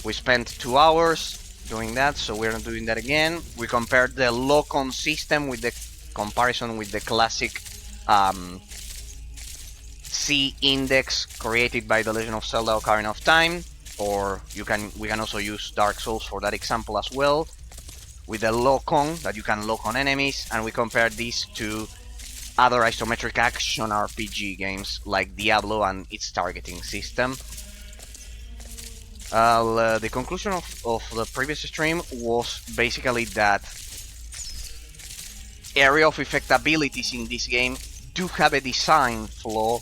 We spent 2 hours doing that, so we're not doing that again. We compared the lock-on system with the comparison with the classic C index created by The Legend of Zelda: Ocarina of Time, or we can also use Dark Souls for that example as well, with the lock-on that you can lock on enemies, and we compared this to other isometric action RPG games like Diablo and its targeting system. The conclusion of the previous stream was basically that area of effect abilities in this game do have a design flaw,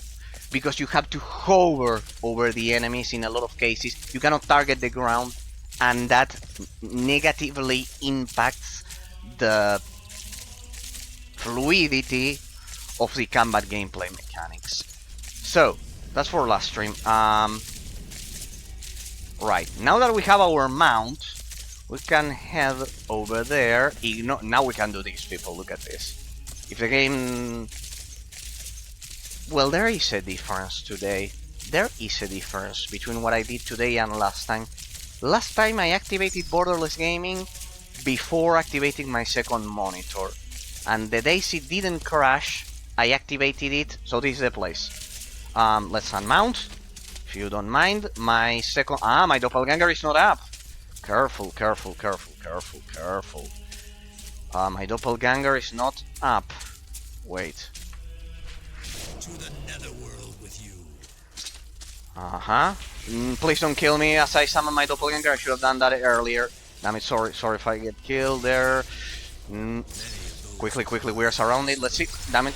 because you have to hover over the enemies in a lot of cases. You cannot target the ground, and that negatively impacts the fluidity of the combat gameplay mechanics. So, that's for last stream. Right, now that we have our mount, we can head over there. Now we can do this, people, look at this. If the game... Well, there is a difference today. There is a difference between what I did today and last time. Last time I activated borderless gaming before activating my second monitor. And the days it didn't crash, I activated it, so this is the place. Let's unmount, if you don't mind. My second... my doppelganger is not up. Careful, careful, careful, careful, careful. My doppelganger is not up. Wait. To the netherworld with you. Please don't kill me as I summon my doppelganger. I should have done that earlier. Damn it, sorry if I get killed there. Quickly, quickly, we are surrounded. Let's see. Damn it.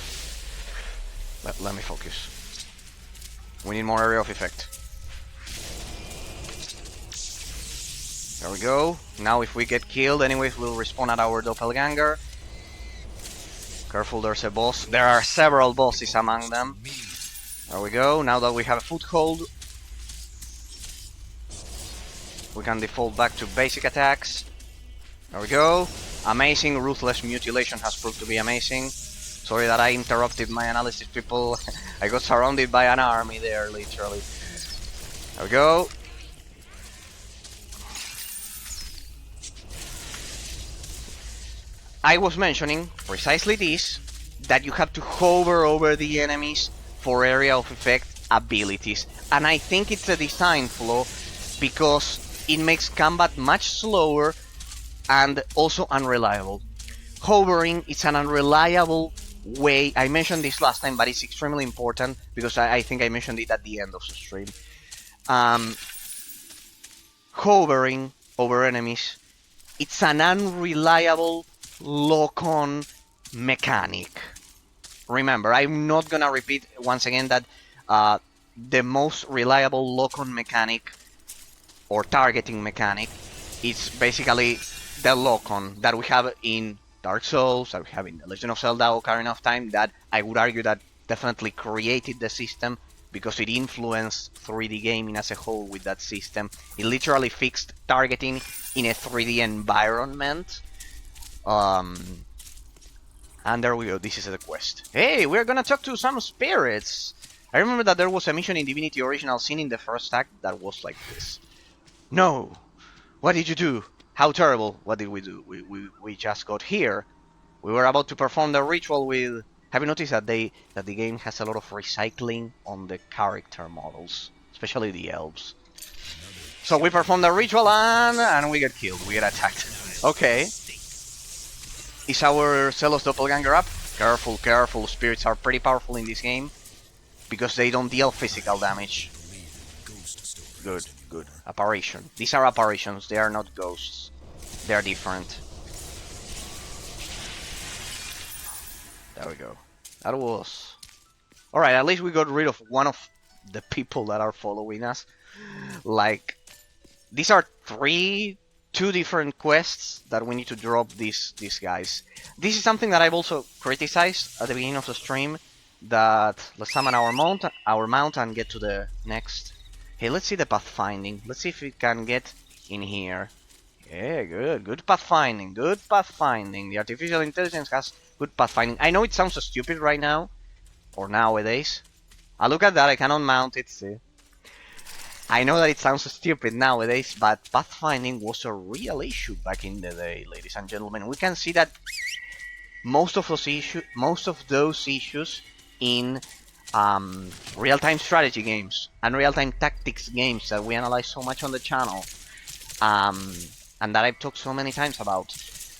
Let me focus. We need more area of effect. There we go. Now if we get killed, anyways, we'll respawn at our doppelganger. Careful, there's a boss. There are several bosses among them. There we go. Now that we have a foothold, we can default back to basic attacks. There we go. Amazing. Ruthless Mutilation has proved to be amazing. Sorry that I interrupted my analysis, people. I got surrounded by an army there, literally. There we go. I was mentioning precisely this, that you have to hover over the enemies for area of effect abilities. And I think it's a design flaw, because it makes combat much slower and also unreliable. Hovering is an unreliable way. I mentioned this last time, but it's extremely important, because I think I mentioned it at the end of the stream. Hovering over enemies, it's an unreliable lock-on mechanic. Remember, I'm not gonna repeat once again that the most reliable lock-on mechanic or targeting mechanic is basically the lock-on that we have in Dark Souls, that we have in The Legend of Zelda: Ocarina of Time, that I would argue that definitely created the system, because it influenced 3D gaming as a whole with that system. It literally fixed targeting in a 3D environment. And there we go, this is the quest. Hey, we're gonna talk to some spirits! I remember that there was a mission in Divinity Original Sin in the first act that was like this. No! What did you do? How terrible! What did we do? We just got here. We were about to perform the ritual with... Have you noticed that the game has a lot of recycling on the character models? Especially the elves. So we performed the ritual and we get killed, we get attacked. Okay. Is our Celos doppelganger up? Careful, careful, spirits are pretty powerful in this game, because they don't deal physical damage. Good, good. Apparition. These are apparitions, they are not ghosts. They are different. There we go. That was... Alright, at least we got rid of one of the people that are following us. Like, these are two different quests that we need to drop these guys. This is something that I've also criticized at the beginning of the stream, that let's summon our mount and get to the next. Hey, let's see the pathfinding. Let's see if we can get in here. Yeah, good. Good pathfinding. Good pathfinding. The artificial intelligence has good pathfinding. I know it sounds so stupid right now, or nowadays. I look at that, I cannot mount it, see. I know that it sounds so stupid nowadays, but pathfinding was a real issue back in the day, ladies and gentlemen. We can see that most of those issues in real-time strategy games and real-time tactics games that we analyze so much on the channel. And that I've talked so many times about.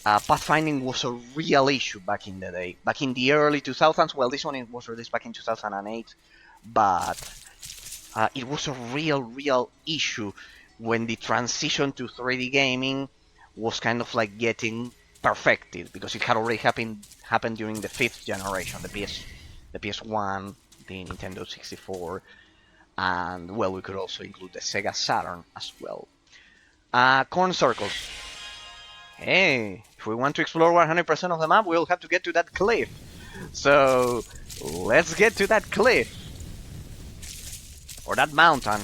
Pathfinding was a real issue back in the day. Back in the early 2000s, well, this one was released back in 2008, but it was a real issue when the transition to 3D gaming was kind of like getting perfected, because it had already happened during the 5th generation, the PS1, the Nintendo 64, and well, we could also include the Sega Saturn as well. Corn circles. Hey, if we want to explore 100% of the map, we'll have to get to that cliff. So, let's get to that cliff. Or that mountain.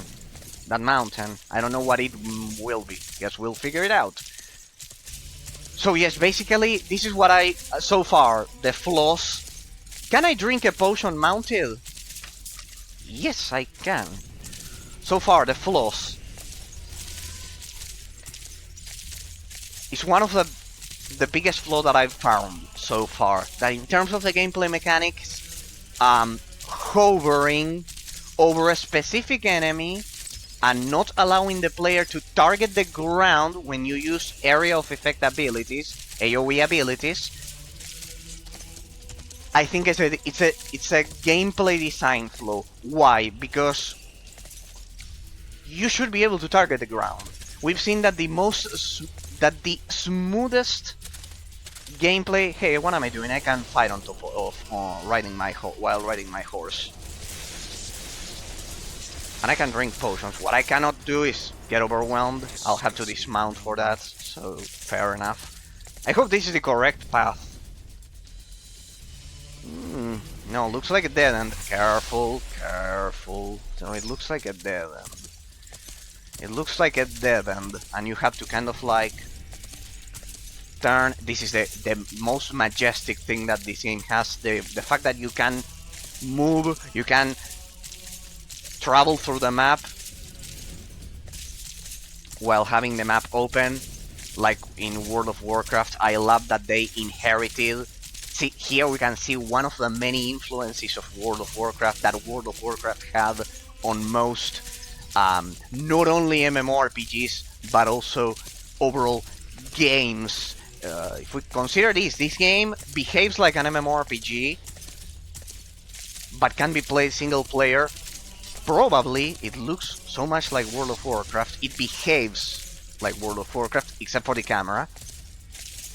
That mountain. I don't know what it will be. Guess we'll figure it out. So yes, basically, this is what so far, the flaws. Can I drink a potion mounted? Yes, I can. So far, the flaws. It's one of the biggest flaw that I've found so far. That in terms of the gameplay mechanics, hovering over a specific enemy and not allowing the player to target the ground when you use area of effect abilities, AoE abilities, I think it's a gameplay design flaw. Why? Because you should be able to target the ground. We've seen that the smoothest gameplay. Hey, what am I doing? I can fight on top of while riding my horse. And I can drink potions. What I cannot do is get overwhelmed. I'll have to dismount for that, so fair enough. I hope this is the correct path. No, looks like a dead end. Careful, careful. So it looks like a dead end. It looks like a dead end, and you have to kind of like turn. This is the most majestic thing that this game has. The fact that you can move, you can travel through the map while having the map open, like in World of Warcraft. I love that they inherited. See, here we can see one of the many influences of World of Warcraft that World of Warcraft had on most, not only MMORPGs, but also overall games. If we consider this game behaves like an MMORPG, but can be played single player. Probably it looks so much like World of Warcraft. It behaves like World of Warcraft, except for the camera,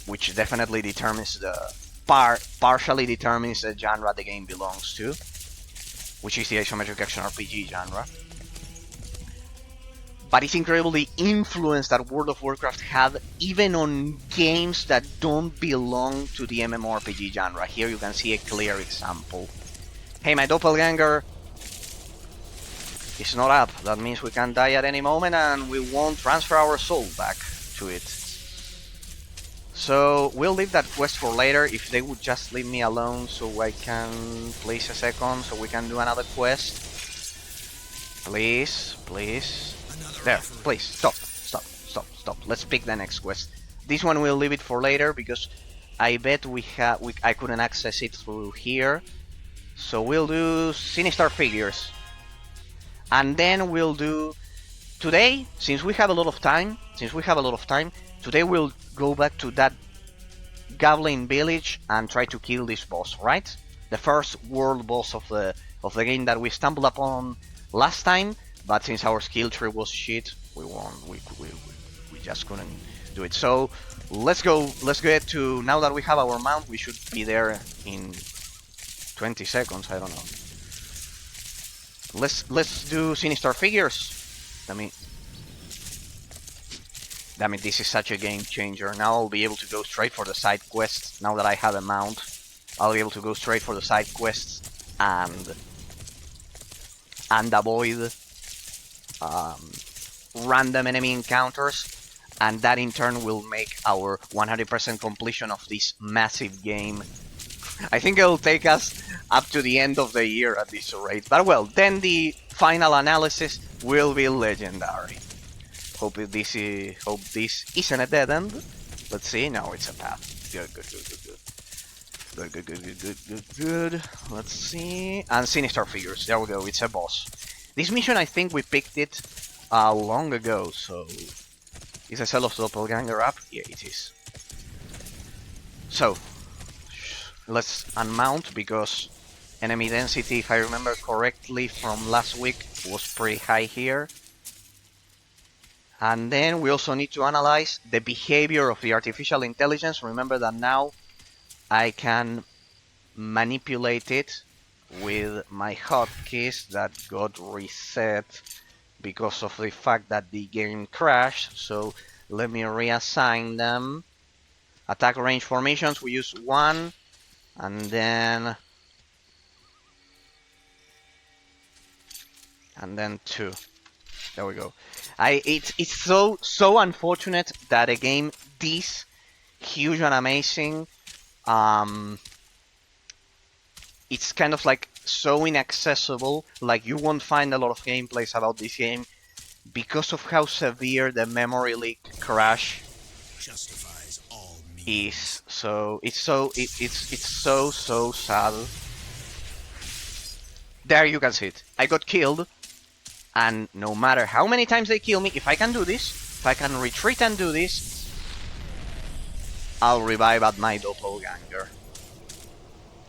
which definitely determines partially determines the genre the game belongs to, which is the isometric action RPG genre. But it's incredibly influenced that World of Warcraft had even on games that don't belong to the MMORPG genre. Here you can see a clear example. Hey, my doppelganger is not up. That means we can die at any moment and we won't transfer our soul back to it. So we'll leave that quest for later. If they would just leave me alone so I can place a second so we can do another quest. Please, please. There, please, stop. Let's pick the next quest. This one we'll leave it for later because I bet I couldn't access it through here. So we'll do Sinister Figures. And then we'll do today, since we have a lot of time, today we'll go back to that Goblin village and try to kill this boss, right? The first world boss of the game that we stumbled upon last time, but since our skill tree was shit, we just couldn't do it. So let's get to, now that we have our mount, we should be there in 20 seconds, I don't know. Let's do Sinister Figures. Damn it, this is such a game changer. Now I'll be able to go straight for the side quests. Now that I have a mount, I'll be able to go straight for the side quests and avoid random enemy encounters. and that in turn will make our 100% completion of this massive game. I think it'll take us up to the end of the year at this rate. But well, then the final analysis will be legendary. Hope this isn't a dead end. Let's see. No, it's a path. Good. Good. Let's see. And sinister figures. There we go. It's a boss. This mission, I think we picked it long ago. So, is a Cellar doppelganger up? Yeah, it is. So, let's unmount because enemy density, if I remember correctly from last week, was pretty high here. And then we also need to analyze the behavior of the artificial intelligence. Remember that now I can manipulate it with my hotkeys that got reset because of the fact that the game crashed. So let me reassign them. Attack range formations, we use 1, and then 2. There we go. It's so unfortunate that a game this huge and amazing, it's kind of like so inaccessible. Like, you won't find a lot of gameplays about this game because of how severe the memory leak crash Justifies all is. So it's so sad. There you can see it. I got killed, and no matter how many times they kill me, if I can do this, if I can retreat and do this, I'll revive at my doppelganger.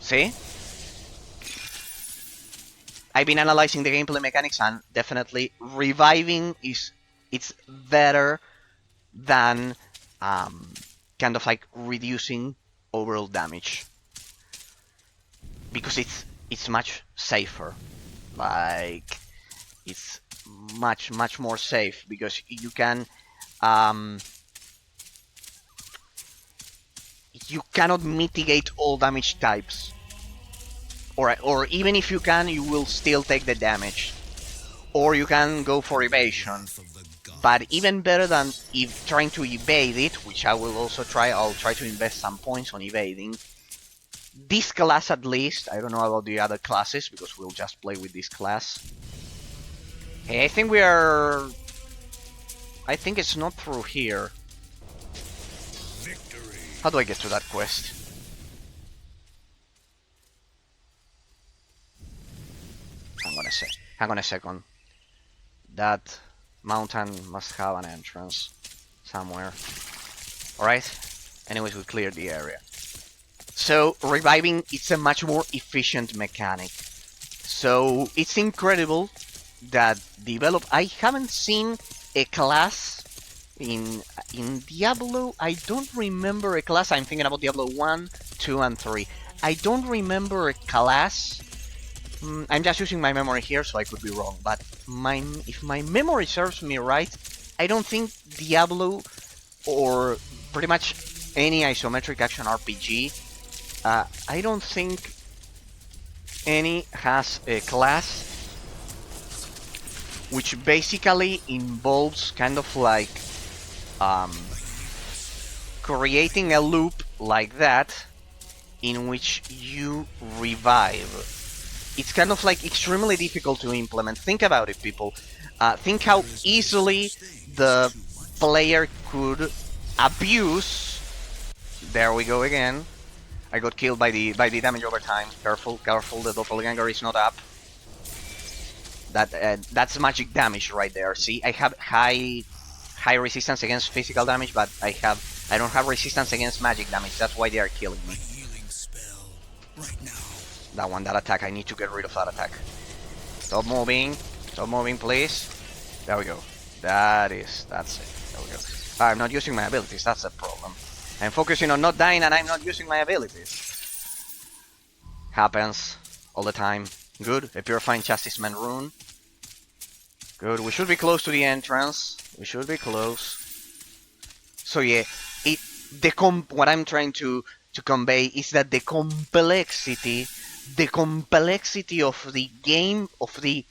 See? I've been analyzing the gameplay mechanics, and definitely reviving it's better than kind of like reducing overall damage, because it's much safer. Like, it's much more safe because you can you cannot mitigate all damage types, or even if you can, you will still take the damage, or you can go for evasion. But even better than trying to evade it, which I will also try, I'll try to invest some points on evading. This class at least, I don't know about the other classes because we'll just play with this class. Hey, I think it's not through here. Victory. How do I get to that quest? Hang on a second. That mountain must have an entrance somewhere. Alright? Anyways, we cleared the area. So, reviving, it's a much more efficient mechanic. So, it's incredible that I haven't seen a class in Diablo. I don't remember a class. I'm thinking about Diablo 1, 2, and 3. I don't remember a class. I'm just using my memory here, so I could be wrong. But if my memory serves me right, I don't think Diablo, or pretty much any isometric action RPG, I don't think any has a class which basically involves kind of like creating a loop like that in which you revive. It's kind of like extremely difficult to implement. Think about it, people. Think how easily the player could abuse. There we go again. I got killed by the damage over time. Careful, the doppelganger is not up. That's magic damage right there. See, I have high resistance against physical damage, but I don't have resistance against magic damage. That's why they are killing me. Healing spell right now. That attack, I need to get rid of that attack. Stop moving, please. There we go. That's it. There we go. I'm not using my abilities, that's the problem. I'm focusing on not dying and I'm not using my abilities. Happens all the time. Good, a Purifying Chastisements rune. Good, we should be close to the entrance. We should be close. So yeah, what I'm trying to convey is that the complexity of the game, of the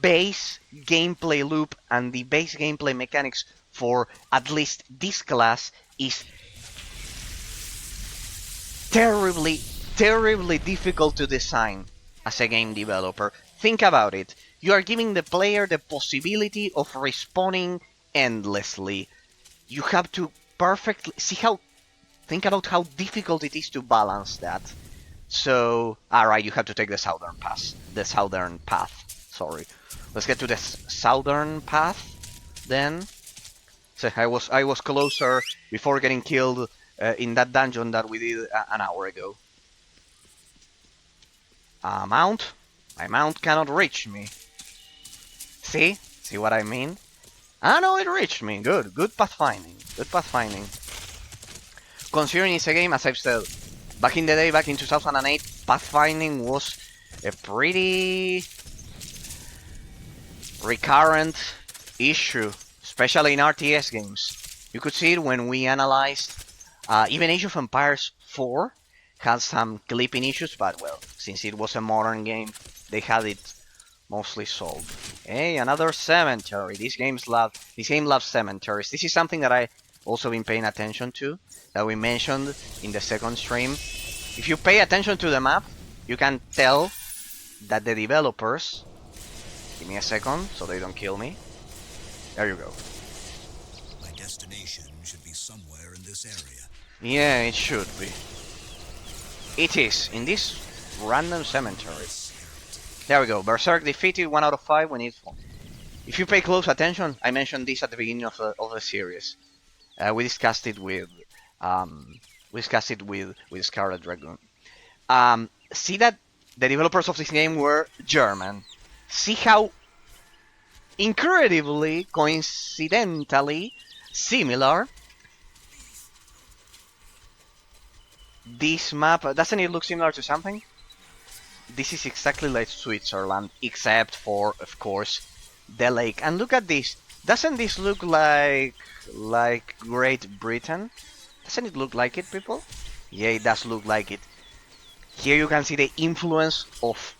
base gameplay loop and the base gameplay mechanics for at least this class is terribly, terribly difficult to design as a game developer. Think about it. You are giving the player the possibility of respawning endlessly. You have to perfectly think about how difficult it is to balance that. So, alright, you have to take the southern path. Sorry. Let's get to the southern path then. So I was closer before getting killed in that dungeon that we did an hour ago. Mount? My mount cannot reach me. See? See what I mean? Ah, no, it reached me. Good. Good pathfinding. Good pathfinding. Considering it's a game, as I've said, back in the day, back in 2008, pathfinding was a pretty recurrent issue, especially in RTS games. You could see it when we analyzed even Age of Empires 4 had some clipping issues, but well, since it was a modern game, they had it mostly solved. Hey, another cemetery. This game loves cemeteries. This is something that I also been paying attention to, that we mentioned in the second stream. If you pay attention to the map, you can tell that the developers... Give me a second so they don't kill me. There you go. My destination should be somewhere in this area. Yeah, it should be. It is, in this random cemetery. There we go. Berserk defeated 1 out of 5 when it's... If you pay close attention, I mentioned this at the beginning of the series. We discussed it with Scarlet Dragoon. See that the developers of this game were German. See how incredibly, coincidentally similar this map. Doesn't it look similar to something? This is exactly like Switzerland, except for, of course, the lake. And look at this. Doesn't this look like Great Britain? Doesn't it look like it, people? Yeah, it does look like it. Here you can see the influence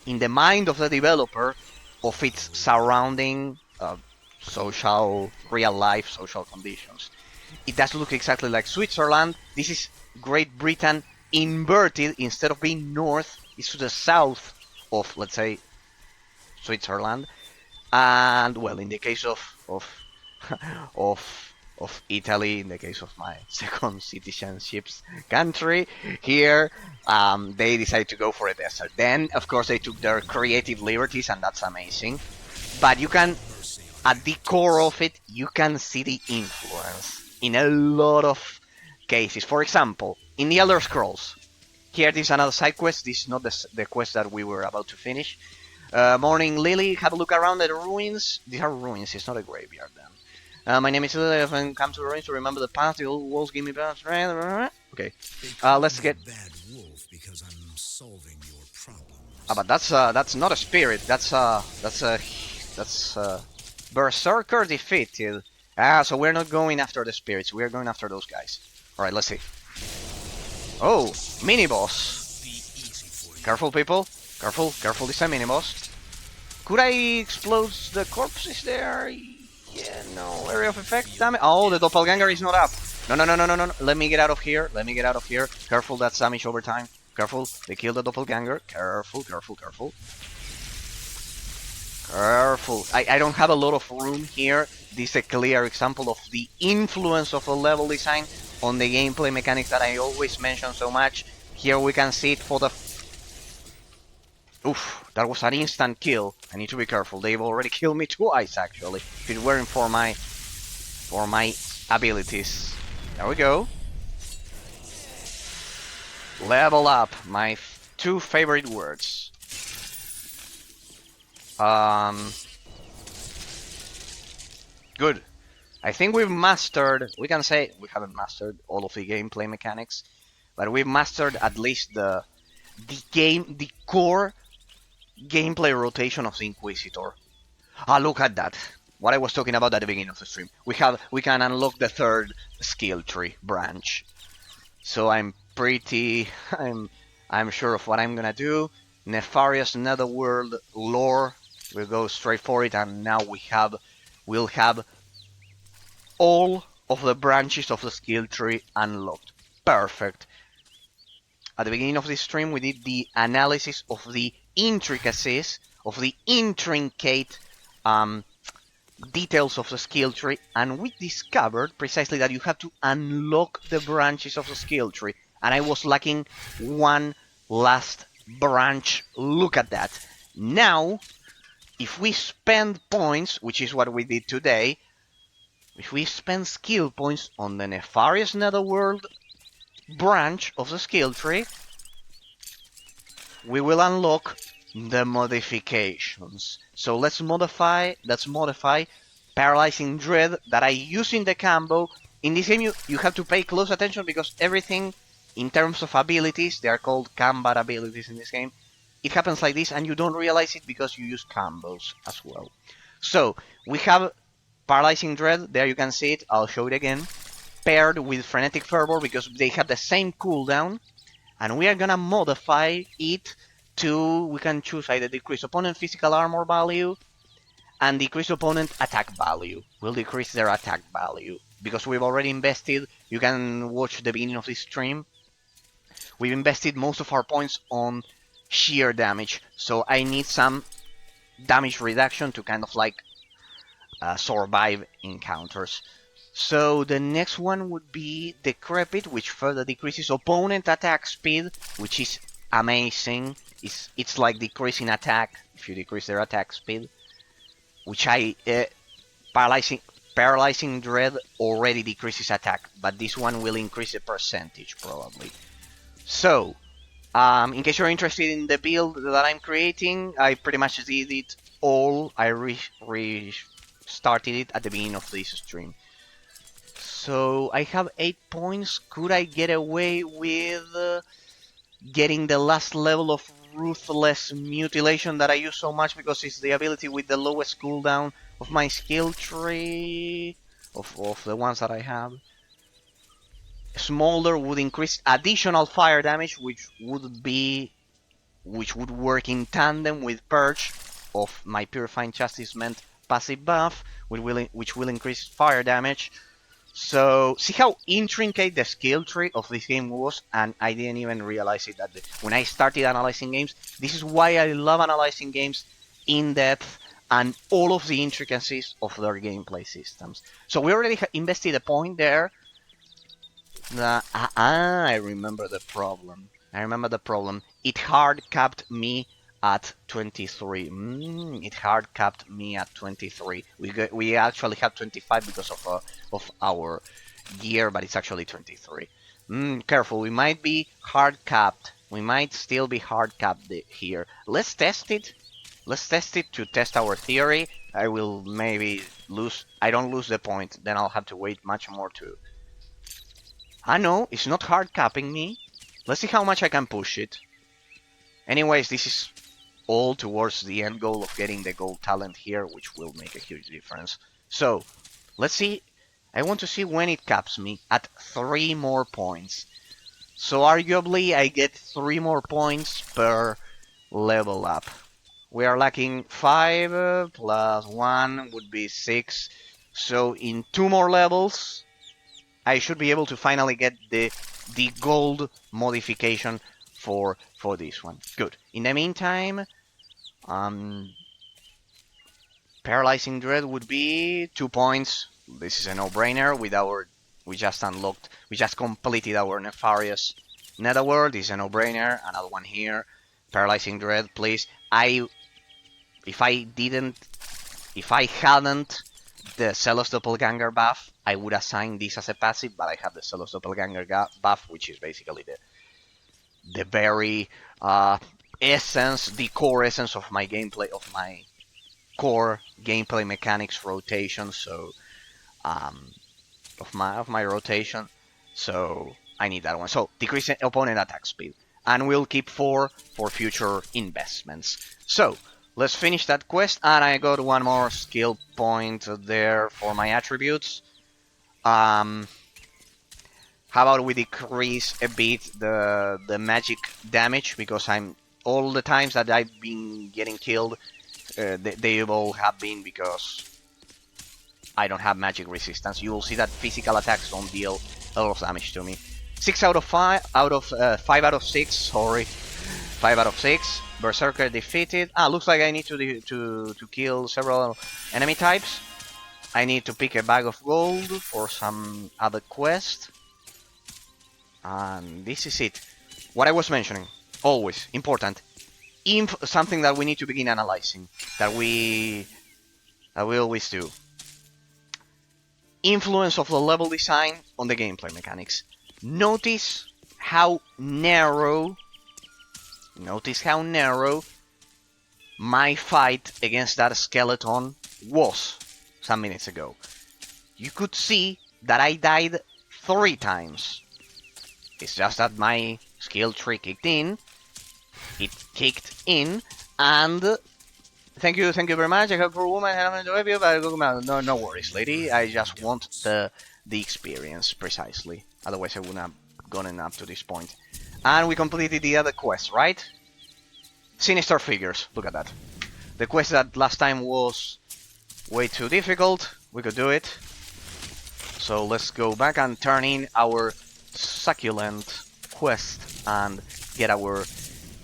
in the mind of the developer, of its surrounding real-life social conditions. It does look exactly like Switzerland. This is Great Britain inverted. Instead of being north, it's to the south of, let's say, Switzerland. And well, in the case of Italy, in the case of my second citizenships country, here they decided to go for a desert. Then, of course, they took their creative liberties, and that's amazing. But you can, at the core of it, you can see the influence in a lot of cases. For example, in the Elder Scrolls, here this is another side quest. This is not the quest that we were about to finish. Morning Lily, have a look around at the ruins. These are ruins, it's not a graveyard then. My name is Lily, I've come to the ruins to remember the past, the old walls give me paths. Okay, let's get... Bad wolf because I'm solving your problems. But that's not a spirit, that's Berserker defeated. So we're not going after the spirits, we're going after those guys. Alright, let's see. Oh, mini-boss. Careful, people. Careful, careful, this is a mini-boss. Could I explode the corpses there? Yeah, no. Area of effect, damn it. Oh, the doppelganger is not up. No. Let me get out of here. Careful, that's damage over time. Careful, they killed the doppelganger. Careful. I don't have a lot of room here. This is a clear example of the influence of a level design on the gameplay mechanics that I always mention so much. Here we can see it for the... Oof, that was an instant kill. I need to be careful. They've already killed me twice, actually. If it weren't for my abilities. There we go. Level up. My two favorite words. Good. I think we've mastered... We can say we haven't mastered all of the gameplay mechanics, but we've mastered at least the core gameplay rotation of the Inquisitor. Look at that. What I was talking about at the beginning of the stream. We can unlock the third skill tree branch. So I'm sure of what I'm gonna do. Nefarious Netherworld lore. We'll go straight for it, and now we'll have all of the branches of the skill tree unlocked. Perfect. At the beginning of this stream, we did the analysis of the intricacies, of the intricate details of the skill tree, and we discovered precisely that you have to unlock the branches of the skill tree, and I was lacking one last branch. Look at that. Now, if we spend points, which is what we did today, if we spend skill points on the Nefarious Netherworld branch of the skill tree, we will unlock the modifications. So let's modify Paralyzing Dread that I use in the combo. In this game you have to pay close attention because everything in terms of abilities, they are called combat abilities in this game, it happens like this and you don't realize it because you use combos as well. So we have Paralyzing Dread, there you can see it, I'll show it again, paired with Frenetic Fervor because they have the same cooldown, and we are gonna modify it to, we can choose either decrease opponent physical armor value and decrease opponent attack value. We'll decrease their attack value because we've already invested, you can watch the beginning of this stream, we've invested most of our points on sheer damage, so I need some damage reduction to kind of like survive encounters. So the next one would be Decrepit, which further decreases opponent attack speed, which is amazing. It's like decreasing attack if you decrease their attack speed, which Paralyzing Dread already decreases attack, but this one will increase the percentage probably. So, in case you're interested in the build that I'm creating, I pretty much did it all. I restarted it at the beginning of this stream. So I have 8 points. Could I get away with getting the last level of Ruthless Mutilation that I use so much because it's the ability with the lowest cooldown of my skill tree, of the ones that I have. Smolder would increase additional fire damage, which would work in tandem with Purge of my Purifying Chastisement passive buff, which will increase fire damage. So, see how intricate the skill tree of this game was, and I didn't even realize it when I started analyzing games. This is why I love analyzing games in depth and all of the intricacies of their gameplay systems. So we already invested a point there. I remember the problem. It hard capped me at 23. It hard capped me at 23. We actually have 25 because of our gear, but it's actually 23. Careful, we might be hard capped. We might still be hard capped here. Let's test it. Let's test it to test our theory. I will maybe lose. I don't lose the point. Then I'll have to wait much more to. I know, it's not hard capping me. Let's see how much I can push it. Anyways, this is all towards the end goal of getting the gold talent here, which will make a huge difference. So, let's see. I want to see when it caps me at 3 more points. So arguably I get 3 more points per level up. We are lacking 5 plus 1 would be 6. So in 2 more levels, I should be able to finally get the gold modification for this one. Good. In the meantime, Paralyzing Dread would be 2 points. This is a no-brainer. We just completed our Nefarious Netherworld. This is a no-brainer. Another one here. Paralyzing Dread, please. If I hadn't the Celos Doppelganger buff, I would assign this as a passive, but I have the Celos Doppelganger buff, which is basically the very essence, the core essence of my gameplay, of my core gameplay mechanics rotation. So, of my rotation. So I need that one. So decrease opponent attack speed, and we'll keep 4 for future investments. So let's finish that quest, and I got one more skill point there for my attributes. How about we decrease a bit the magic damage, because all the times that I've been getting killed, they all have been because I don't have magic resistance. You will see that physical attacks don't deal a lot of damage to me. 6 out of 5 out of 5 out of 6. Sorry, 5 out of 6. Berserker defeated. Looks like I need to kill several enemy types. I need to pick a bag of gold for some other quest. And this is it. What I was mentioning, always important. Something that we need to begin analyzing. That we always do. Influence of the level design on the gameplay mechanics. Notice how narrow my fight against that skeleton was some minutes ago. You could see that I died 3 times. It's just that my skill tree kicked in. It kicked in, and thank you very much. I hope for a woman I haven't enjoyed you, but no worries, lady. I just want the experience precisely. Otherwise, I wouldn't have gotten up to this point. And we completed the other quest, right? Sinister figures. Look at that. The quest that last time was way too difficult. We could do it. So let's go back and turn in our succulent quest and get our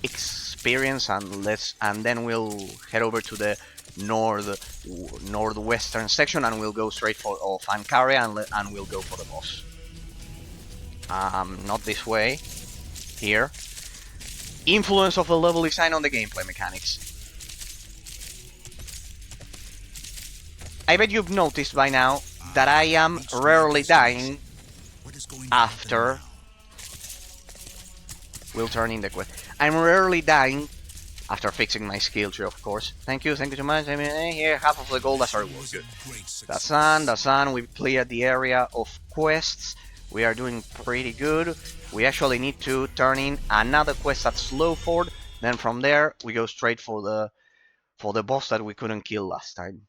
experience, and then we'll head over to the northwestern section, and we'll go straight for Ancaria, and we'll go for the boss. Not this way. Here. Influence of the level design on the gameplay mechanics. I bet you've noticed by now that I am rarely dying after. We'll turn in the quest. I'm rarely dying after fixing my skill tree, of course. Thank you so much. I mean, here, half of the gold. That's already good. That's done. We've cleared the area of quests. We are doing pretty good. We actually need to turn in another quest at Slowford. Then from there, we go straight for the boss that we couldn't kill last time.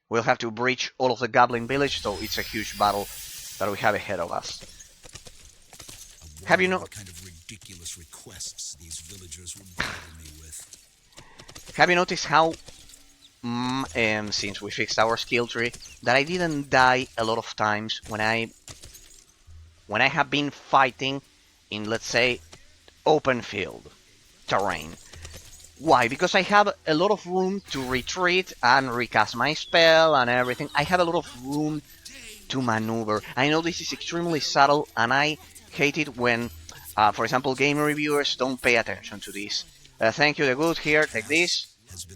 We'll have to breach all of the Goblin Village, so it's a huge battle that we have ahead of us. Have you what kind of ridiculous requests these villagers would bother me with? Have you noticed how, since we fixed our skill tree, that I didn't die a lot of times when I have been fighting in, let's say, open field terrain? Why? Because I have a lot of room to retreat and recast my spell and everything. I have a lot of room to maneuver. I know this is extremely subtle, and I hate it when, for example, game reviewers don't pay attention to this. Thank you, the good here. Take this. Is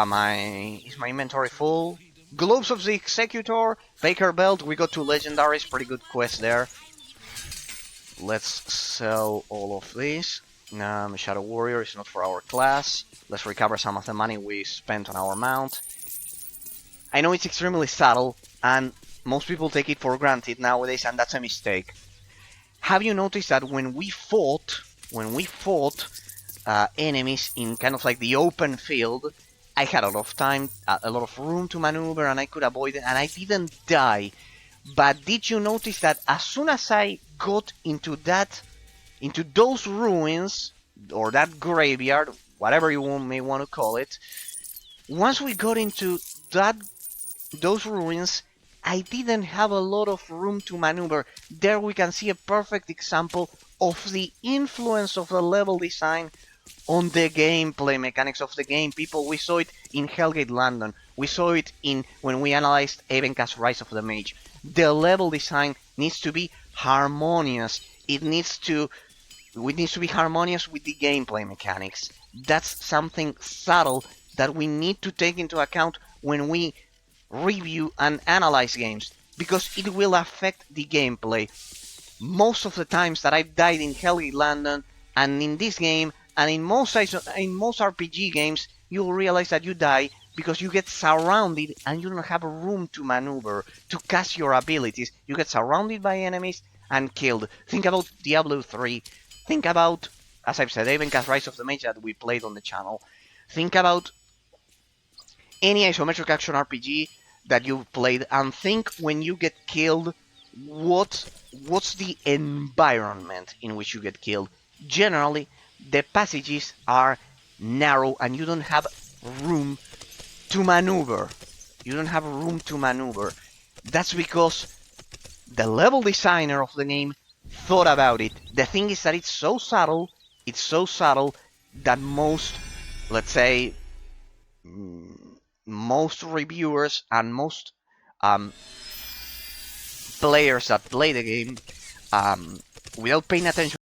my inventory full? Gloves of the Executor, Baker Belt. We got 2 legendaries. Pretty good quest there. Let's sell all of this. Shadow Warrior is not for our class. Let's recover some of the money we spent on our mount. I know it's extremely subtle, and most people take it for granted nowadays, and that's a mistake. Have you noticed that when we fought enemies in kind of like the open field, I had a lot of time, a lot of room to maneuver, and I could avoid it, and I didn't die. But did you notice that as soon as I got into those ruins, or that graveyard, whatever you may want to call it, once we got into those ruins, I didn't have a lot of room to maneuver. There we can see a perfect example of the influence of the level design on the gameplay mechanics of the game. People, we saw it in Hellgate London. We saw it when we analyzed Evencast Rise of the Mage. The level design needs to be harmonious. It needs to be harmonious with the gameplay mechanics. That's something subtle that we need to take into account when we review and analyze games, because it will affect the gameplay. Most of the times that I've died in Hellgate London and in this game and in most RPG games, you'll realize that you die because you get surrounded and you don't have room to maneuver, to cast your abilities. You get surrounded by enemies and killed. Think about Diablo 3. Think about, as I've said, Evencast Rise of the Mage that we played on the channel. Think about any isometric action RPG that you've played, and think when you get killed, what's the environment in which you get killed? Generally, the passages are narrow and you don't have room to maneuver. You don't have room to maneuver. That's because the level designer of the game thought about it. The thing is that it's so subtle that most, let's say, most reviewers and most um, players that play the game, without paying attention